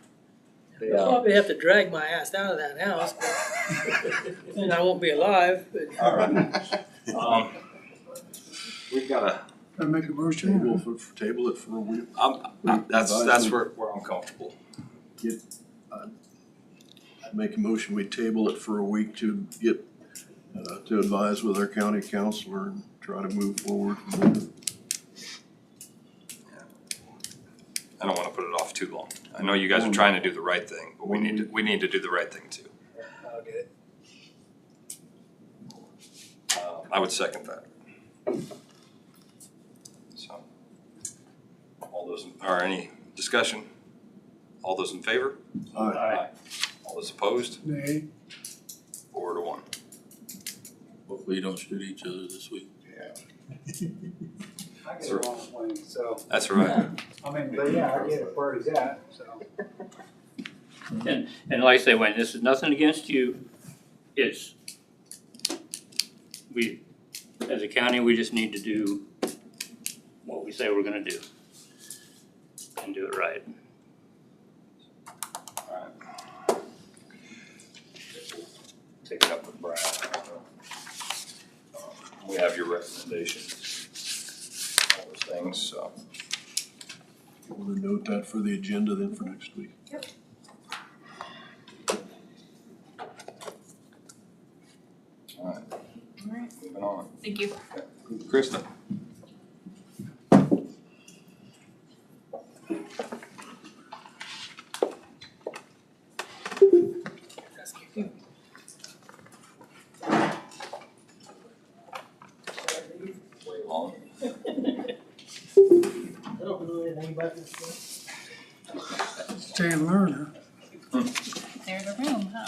I'll probably have to drag my ass out of that house, but then I won't be alive, but. All right. We gotta, I make a motion. Table it for a week. that's where I'm comfortable. I'd make a motion, we table it for a week to get, to advise with our county counselor and try to move forward. I don't wanna put it off too long. I know you guys are trying to do the right thing, but we need to do the right thing too. I'll get it. I would second that. So, any discussion? All those in favor? Aye. All those opposed? Nay. 4-1. Hopefully you don't shoot each other this week. I get along with Wayne, so, That's right. I mean, but yeah, I get it where he's at, so. And like I say, Wayne, this is nothing against you. It's, we, as a county, we just need to do what we say we're gonna do. And do it right. Alright. Take it up with Brad. We have your recommendations, all those things, so. You wanna note that for the agenda then for next week? Alright, moving on. Thank you. Krista. On. I don't know anything about this stuff. Stay and learn, huh? There's a room, huh?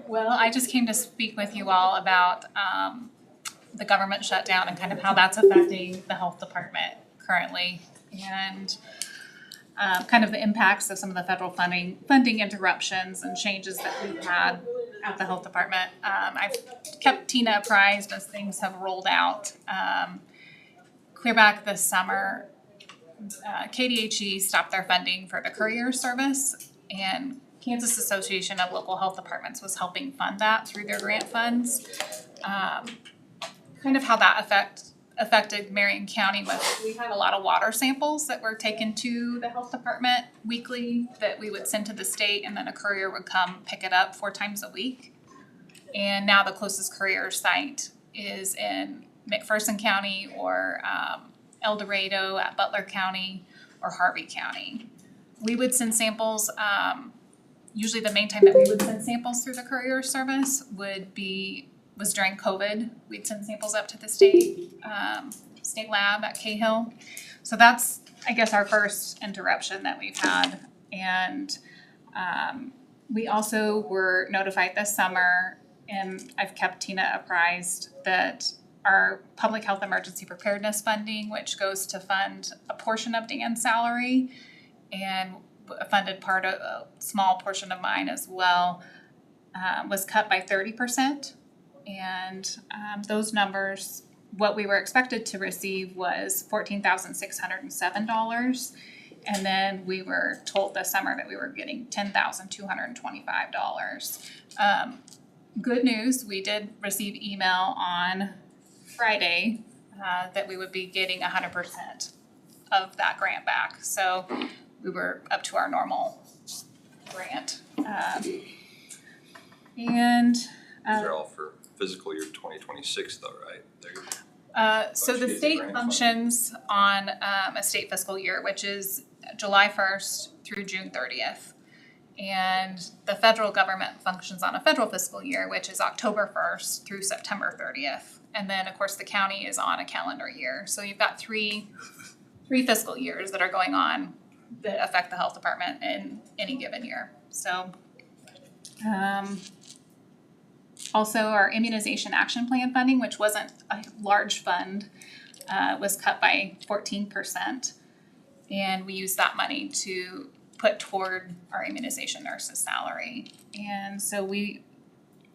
Well, I just came to speak with you all about the government shutdown and kind of how that's affecting the health department currently. And kind of the impacts of some of the federal funding interruptions and changes that we've had at the health department. I've kept Tina apprised as things have rolled out. Clear back this summer, KDHE stopped their funding for the courier service, and Kansas Association of Local Health Departments was helping fund that through their grant funds. Kind of how that affected Marion County was we had a lot of water samples that were taken to the health department weekly that we would send to the state, and then a courier would come pick it up 4 times a week. And now the closest courier site is in McPherson County or El Dorado at Butler County or Harvey County. We would send samples, usually the main time that we would send samples through the courier service was during COVID. We'd send samples up to the state lab at Cahill. So that's, I guess, our first interruption that we've had. And we also were notified this summer, and I've kept Tina apprised, that our public health emergency preparedness funding, which goes to fund a portion of Dan's salary and funded part of, a small portion of mine as well, was cut by 30%. And those numbers, what we were expected to receive was $14,607. And then we were told this summer that we were getting $10,225. Good news, we did receive email on Friday that we would be getting 100% of that grant back. So we were up to our normal grant. These are all for fiscal year 2026 though, right? So the state functions on a state fiscal year, which is July 1st through June 30th. And the federal government functions on a federal fiscal year, which is October 1st through September 30th. And then, of course, the county is on a calendar year. So you've got three fiscal years that are going on that affect the health department in any given year. So also our immunization action plan funding, which wasn't a large fund, was cut by 14%. And we used that money to put toward our immunization nurse's salary. And so we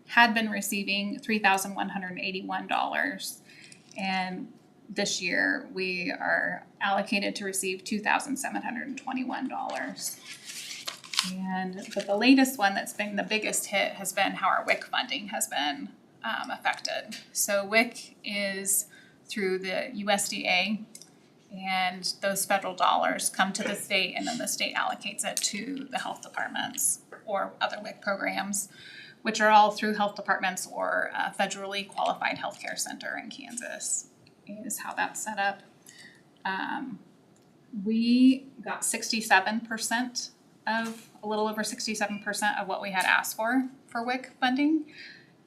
had been receiving $3,181. And this year we are allocated to receive $2,721. But the latest one that's been the biggest hit has been how our WIC funding has been affected. So WIC is through the USDA, and those federal dollars come to the state, and then the state allocates it to the health departments or other WIC programs, which are all through health departments or a federally qualified healthcare center in Kansas, is how that's set up. We got 67% of, a little over 67% of what we had asked for WIC funding.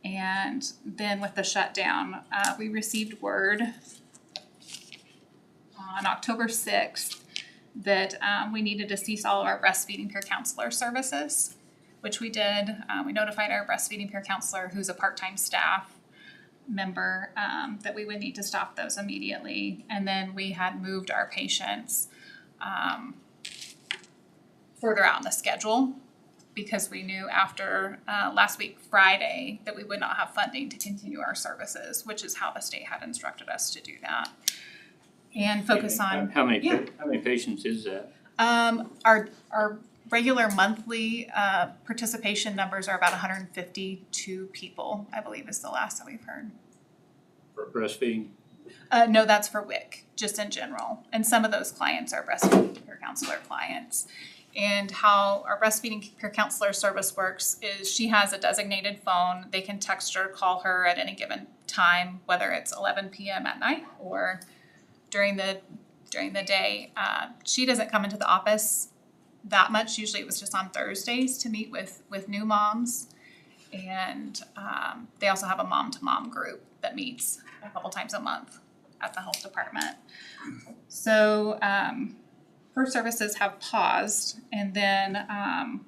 And then with the shutdown, we received word on October 6th that we needed to cease all of our breastfeeding peer counselor services, which we did. We notified our breastfeeding peer counselor, who's a part-time staff member, that we would need to stop those immediately. And then we had moved our patients further out in the schedule because we knew after last week Friday that we would not have funding to continue our services, which is how the state had instructed us to do that. And focus on How many patients is that? our regular monthly participation numbers are about 152 people, I believe is the last that we've heard. For breastfeeding? No, that's for WIC, just in general. And some of those clients are breastfeeding peer counselor clients. And how our breastfeeding peer counselor service works is she has a designated phone. They can text her, call her at any given time, whether it's 11 p.m. at night or during the day. She doesn't come into the office that much. Usually it was just on Thursdays to meet with new moms. And they also have a mom-to-mom group that meets a couple times a month at the health department. So first services have paused, and then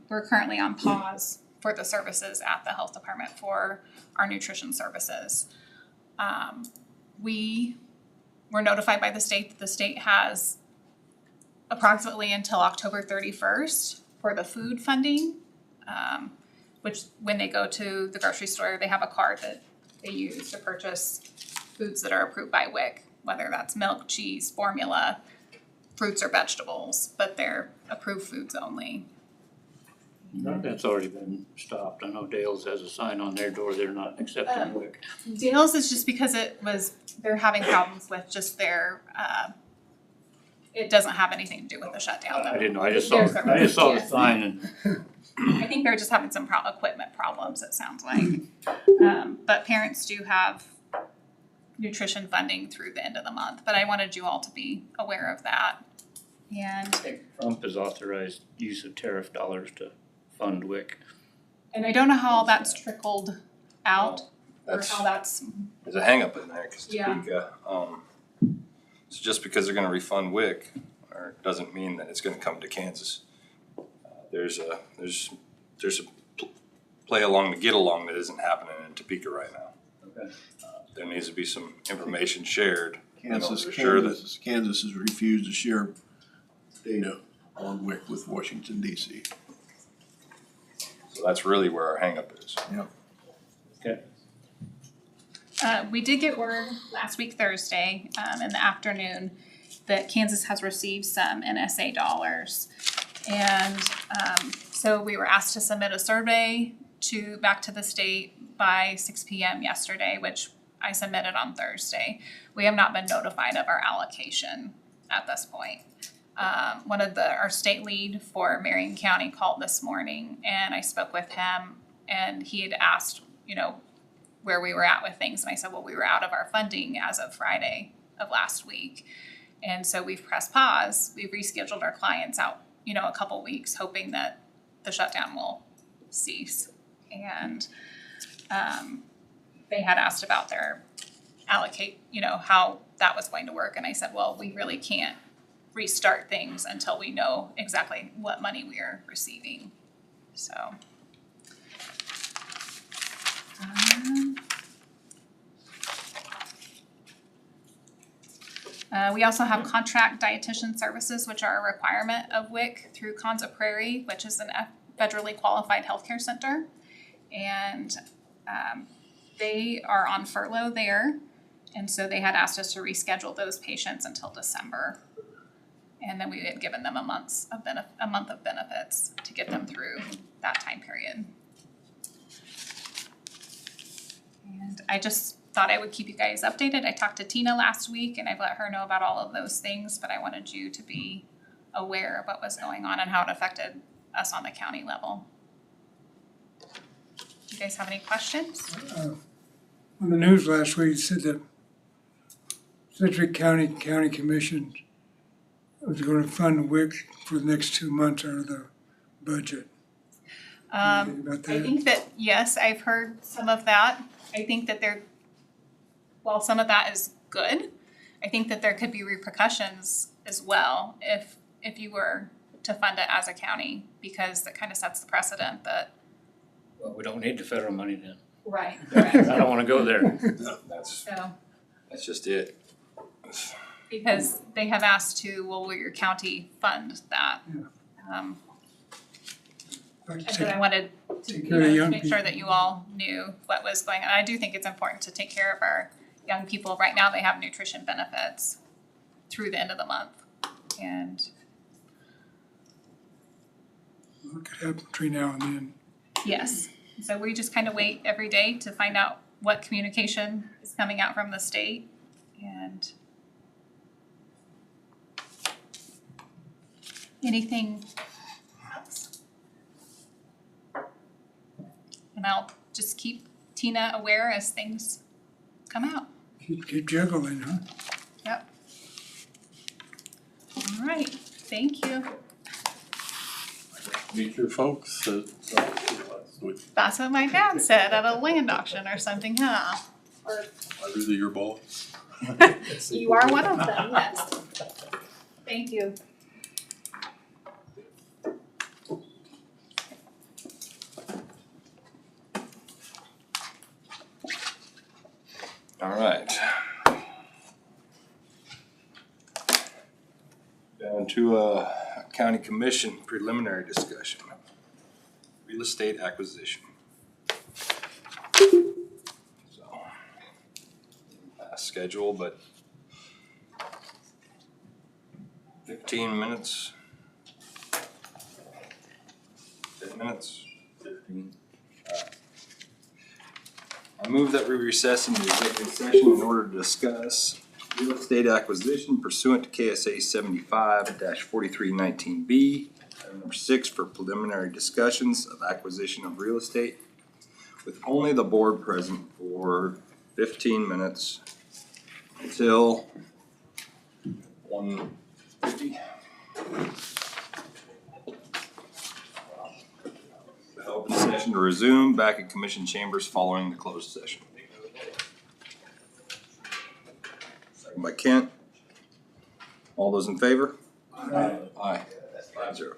we're currently on pause for the services at the health department for our nutrition services. We were notified by the state that the state has approximately until October 31st for the food funding, which when they go to the grocery store, they have a card that they use to purchase foods that are approved by WIC, whether that's milk, cheese, formula, fruits or vegetables, but they're approved foods only. That's already been stopped. I know Dale's has a sign on their door, they're not accepting WIC. Dale's is just because they're having problems with just their, it doesn't have anything to do with the shutdown. I didn't know, I just saw the sign and. I think they're just having some equipment problems, it sounds like. But parents do have nutrition funding through the end of the month, but I wanted you all to be aware of that. And Trump has authorized use of tariff dollars to fund WIC. I don't know how all that's trickled out or how that's. There's a hang up in there, cause Yeah. Topeka, so just because they're gonna refund WIC, or doesn't mean that it's gonna come to Kansas. There's a play along the get along that isn't happening in Topeka right now. Okay. There needs to be some information shared. Kansas assure that- has refused to share data on WIC with Washington DC. So that's really where our hangup is. We did get word last week Thursday, in the afternoon, that Kansas has received some NSA dollars. And, so we were asked to submit a survey back to the state by 6 p.m. yesterday, which I submitted on Thursday. We have not been notified of our allocation at this point. One of our state lead for Marion County called this morning, and I spoke with him, and he had asked, where we were at with things. And I said, well, we were out of our funding as of Friday of last week. And so we've pressed pause. We've rescheduled our clients out, a couple weeks, hoping that the shutdown will cease. And they had asked about their how that was going to work. And I said, well, we really can't restart things until we know exactly what money we are receiving. So. We also have contract dietitian services, which are a requirement of WIC through Konza Prairie, which is a federally qualified healthcare center. And they are on furlough there. And so they had asked us to reschedule those patients until December. And then we had given them a month of benefits to get them through that time period. And I just thought I would keep you guys updated. I talked to Tina last week and I've let her know about all of those things, but I wanted you to be aware of what was going on and how it affected us on the county level. Do you guys have any questions? On the news last week, it said that Sedgwick County Commission was going to fund WIC for the next 2 months out of the budget. Anything about that? I think that, yes, I've heard some of that. I think that while some of that is good, I think that there could be repercussions as well if you were to fund it as a county, because that kind of sets the precedent that. Well, we don't need the federal money then. Right. I don't wanna go there. That's So, just it. because they have asked will your county fund that? Like And then I wanted to take care of the young make sure people. that you all knew what was going on. I do think it's important to take care of our young people. Right now, they have nutrition benefits through the end of the month. And What could happen between now and then? yes, so we just kind of wait every day to find out what communication is coming out from the state. And anything else? And I'll just keep Tina aware as things come out. Keep juggling, huh? Yep. All right, thank you. Meet your folks That's what my dad said at a land auction or something, huh? Or I really your boss. you are one of them, yes. Thank you. All right. Down to county commission preliminary discussion. Real estate acquisition. So, schedule, but 15 minutes. 10 minutes. 15. I move that we recess into executive session in order to discuss real estate acquisition pursuant to KSA 75-4319B. Item number 6 for preliminary discussions of acquisition of real estate with only the board present for 15 minutes until 1:50. Open session to resume back in commission chambers following the closed session. Second by Kent. All those in favor? Aye. Aye. 5-0.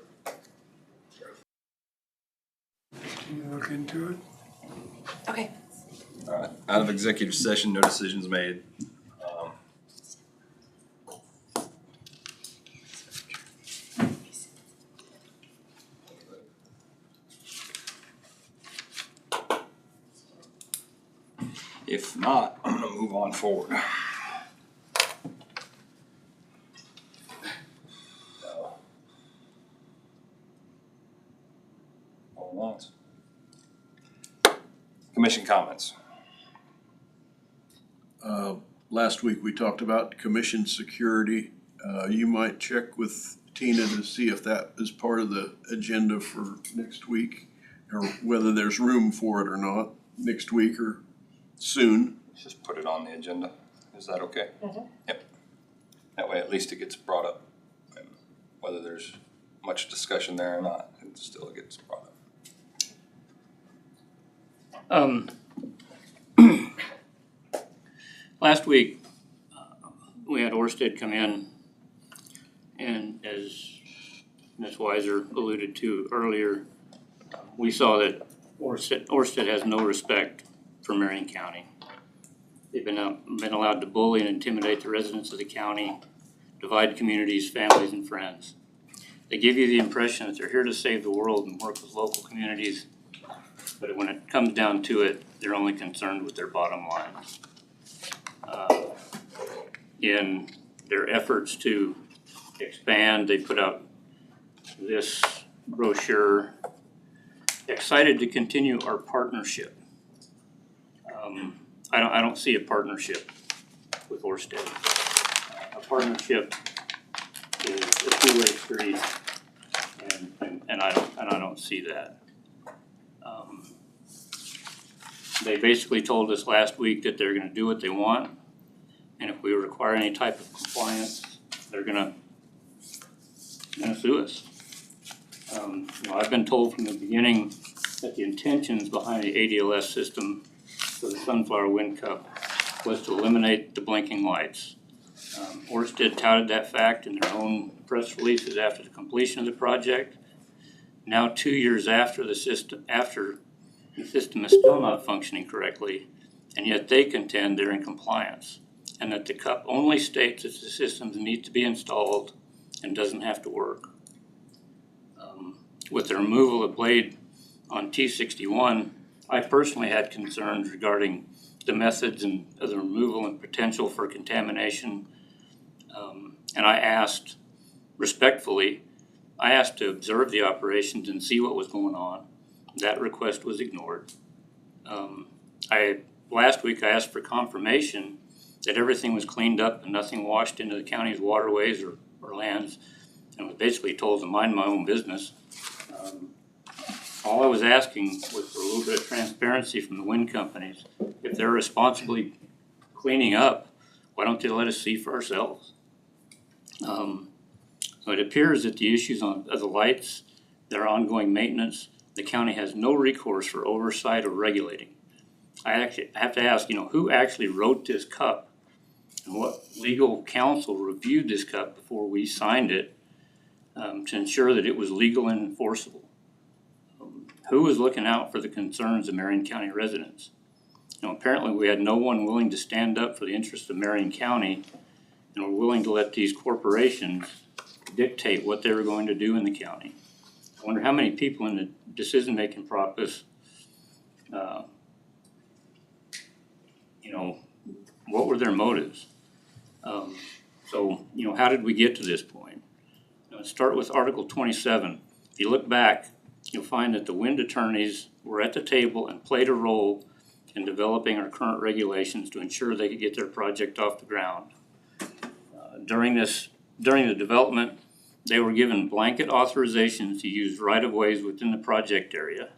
Can you look into it? Okay. All right, out of executive session, no decisions made. If not, I'm gonna move on forward. All at once. Commission comments. Last week, we talked about commission security. You might check with Tina to see if that is part of the agenda for next week, or whether there's room for it or not, next week or soon. Just put it on the agenda. Is that okay? Mhm. Yep. That way at least it gets brought up. And whether there's much discussion there or not, it still gets brought up. Last week, we had Orsted come in, and as Ms. Weiser alluded to earlier, we saw that Orsted has no respect for Marion County. They've been allowed to bully and intimidate the residents of the county, divide communities, families, and friends. They give you the impression that they're here to save the world and work with local communities, but when it comes down to it, they're only concerned with their bottom line. In their efforts to expand, they put out this brochure, excited to continue our partnership. I don't see a partnership with Orsted. A partnership is a two-way street, and I don't see that. They basically told us last week that they're gonna do what they want, and if we require any type of compliance, they're gonna sue us. I've been told from the beginning that the intentions behind the ADLS system for the Sunflower Wind Cup was to eliminate the blinking lights. Orsted touted that fact in their own press releases after the completion of the project. Now 2 years after the system is still not functioning correctly, and yet they contend they're in compliance, and that the CUP only states that the systems need to be installed and doesn't have to work. With the removal of blade on T61, I personally had concerns regarding the methods and of the removal and potential for contamination. And I asked, respectfully, to observe the operations and see what was going on. That request was ignored. Last week I asked for confirmation that everything was cleaned up and nothing washed into the county's waterways or lands, and was basically told to mind my own business. All I was asking was for a little bit of transparency from the wind companies. If they're responsibly cleaning up, why don't they let us see for ourselves? So it appears that the issues of the lights, their ongoing maintenance, the county has no recourse for oversight or regulating. I have to ask, who actually wrote this CUP, and what legal counsel reviewed this CUP before we signed it to ensure that it was legal and enforceable? Who was looking out for the concerns of Marion County residents? Apparently we had no one willing to stand up for the interests of Marion County, and were willing to let these corporations dictate what they were going to do in the county. I wonder how many people in the decision-making process, what were their motives? So, how did we get to this point? Let's start with Article 27. If you look back, you'll find that the wind attorneys were at the table and played a role in developing our current regulations to ensure they could get their project off the ground. During the development, they were given blanket authorizations to use right-of-ways within the project area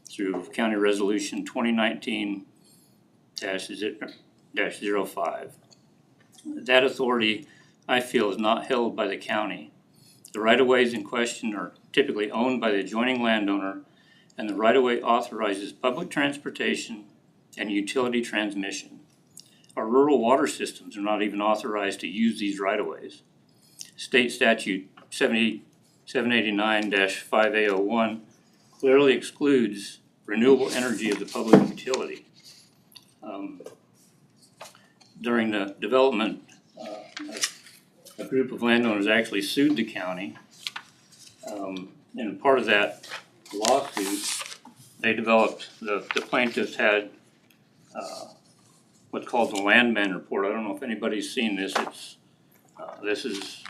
through County Resolution 2019-05. That authority, I feel, is not held by the county. The right-of-ways in question are typically owned by the adjoining landowner, and the right-of-way authorizes public transportation and utility transmission. Our rural water systems are not even authorized to use these right-of-ways. State Statute 789-5A01 clearly excludes renewable energy as a public utility. During the development, a group of landowners actually sued the county. And part of that lawsuit, they developed, the plaintiffs had what's called the Landman Report. I don't know if anybody's seen this. This is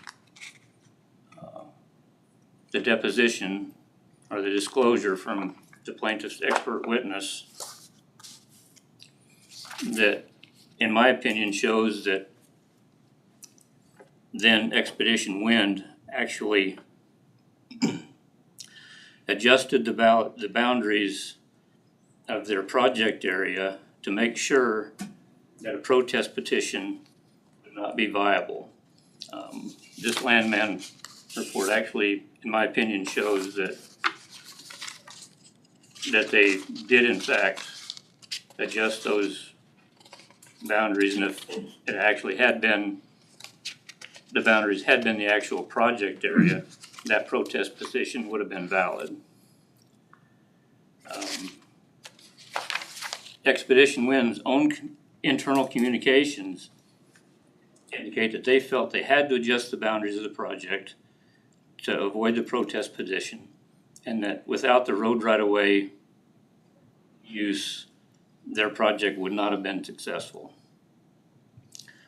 the deposition or the disclosure from the plaintiff's expert witness that, in my opinion, shows that then Expedition Wind actually adjusted the boundaries of their project area to make sure that a protest petition would not be viable. This Landman report actually, in my opinion, shows that they did in fact adjust those boundaries, and if it actually had been, the boundaries had been the actual project area, that protest petition would have been valid. Expedition Wind's own internal communications indicate that they felt they had to adjust the boundaries of the project to avoid the protest petition, and that without the road right-of-way use, their project would not have been successful.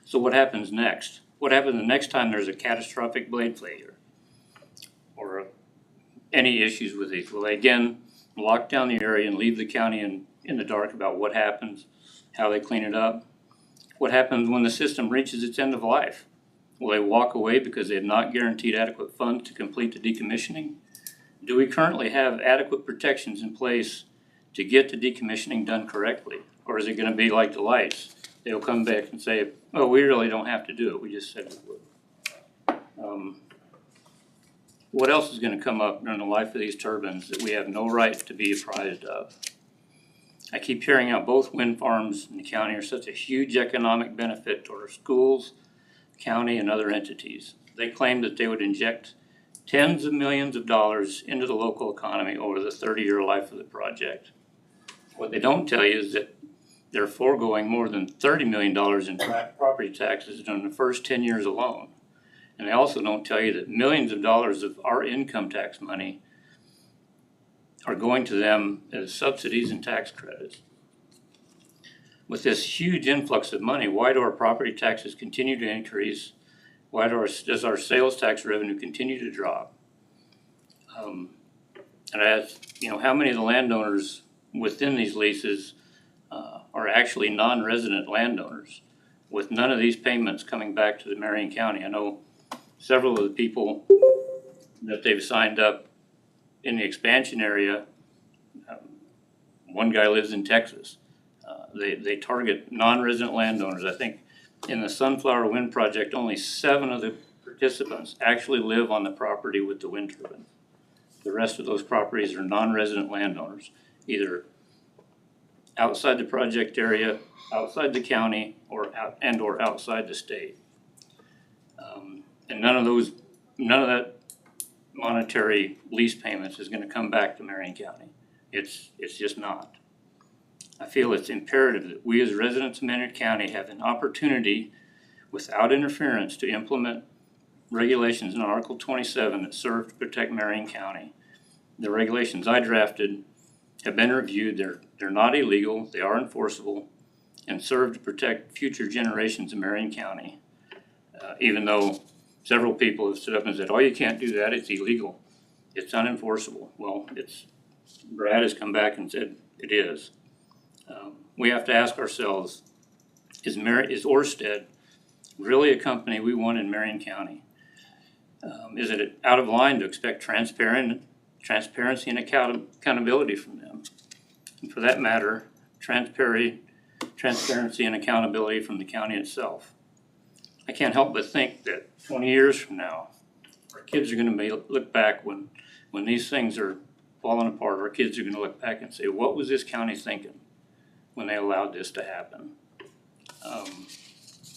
So what happens next? What happens the next time there's a catastrophic blade failure or any issues with these? Will they again lock down the area and leave the county in the dark about what happens, how they clean it up? What happens when the system reaches its end of life? Will they walk away because they have not guaranteed adequate funds to complete the decommissioning? Do we currently have adequate protections in place to get the decommissioning done correctly? Or is it gonna be like the lights? They'll come back and say, oh, we really don't have to do it, we just said we would. What else is gonna come up during the life of these turbines that we have no right to be apprised of? I keep hearing how both wind farms in the county are such a huge economic benefit to our schools, county, and other entities. They claim that they would inject tens of millions of dollars into the local economy over the 30-year life of the project. What they don't tell you is that they're foregoing more than $30 million in property taxes during the first 10 years alone. And they also don't tell you that millions of dollars of our income tax money are going to them as subsidies and tax credits. With this huge influx of money, why do our property taxes continue to increase? Why does our sales tax revenue continue to drop? And I ask, how many of the landowners within these leases are actually non-resident landowners with none of these payments coming back to the Marion County? I know several of the people that they've signed up in the expansion area. One guy lives in Texas. They target non-resident landowners. I think in the Sunflower Wind Project, only 7 of the participants actually live on the property with the wind turbine. The rest of those properties are non-resident landowners, either outside the project area, outside the county, or outside the state. And none of that monetary lease payments is going to come back to Marion County. It's just not. I feel it's imperative that we as residents of Marion County have an opportunity without interference to implement regulations in Article 27 that serve to protect Marion County. The regulations I drafted have been reviewed. They're not illegal, they are enforceable, and serve to protect future generations of Marion County. Even though several people have stood up and said, oh, you can't do that, it's illegal, it's unenforceable. Well, Brad has come back and said it is. We have to ask ourselves, is Orsted really a company we want in Marion County? Is it out of line to expect transparency and accountability from them? And for that matter, transparency and accountability from the county itself. I can't help but think that 20 years from now, our kids are going to look back when these things are falling apart. Our kids are going to look back and say, what was this county thinking when they allowed this to happen?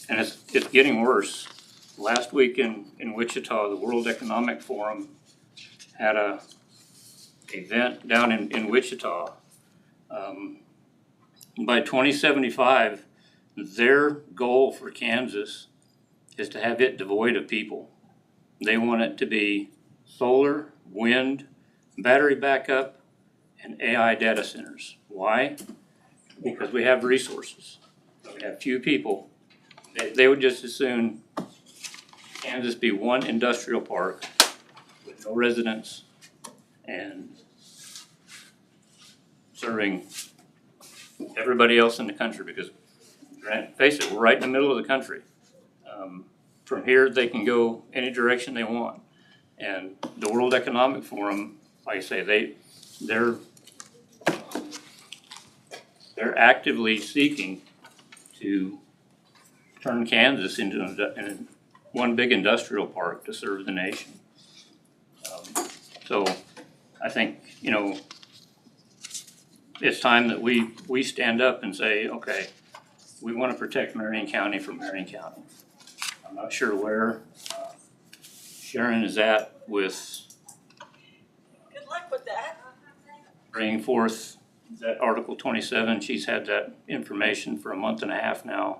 And it's getting worse. Last week in Wichita, the World Economic Forum had a event down in Wichita. By 2075, their goal for Kansas is to have it devoid of people. They want it to be solar, wind, battery backup, and AI data centers. Why? Because we have resources. a few people, they would just as soon Kansas be one industrial park with no residents and serving everybody else in the country, because face it, we're right in the middle of the country. From here, they can go any direction they want. And the World Economic Forum, like I say, they're actively seeking to turn Kansas into one big industrial park to serve the nation. So I think, it's time that we stand up and say, okay, we want to protect Marion County from Marion County. I'm not sure where Sharon is at with Good luck with that. bringing forth that Article 27. She's had that information for a month and a half now.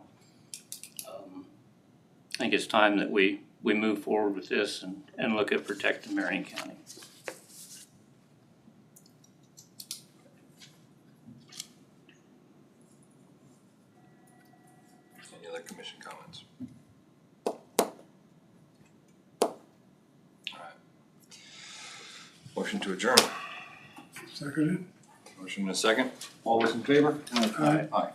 I think it's time that we move forward with this and look at protecting Marion County. Any other commission comments? Motion to adjourn. Seconded? Motion and a second. All those in favor? Aye. Aye.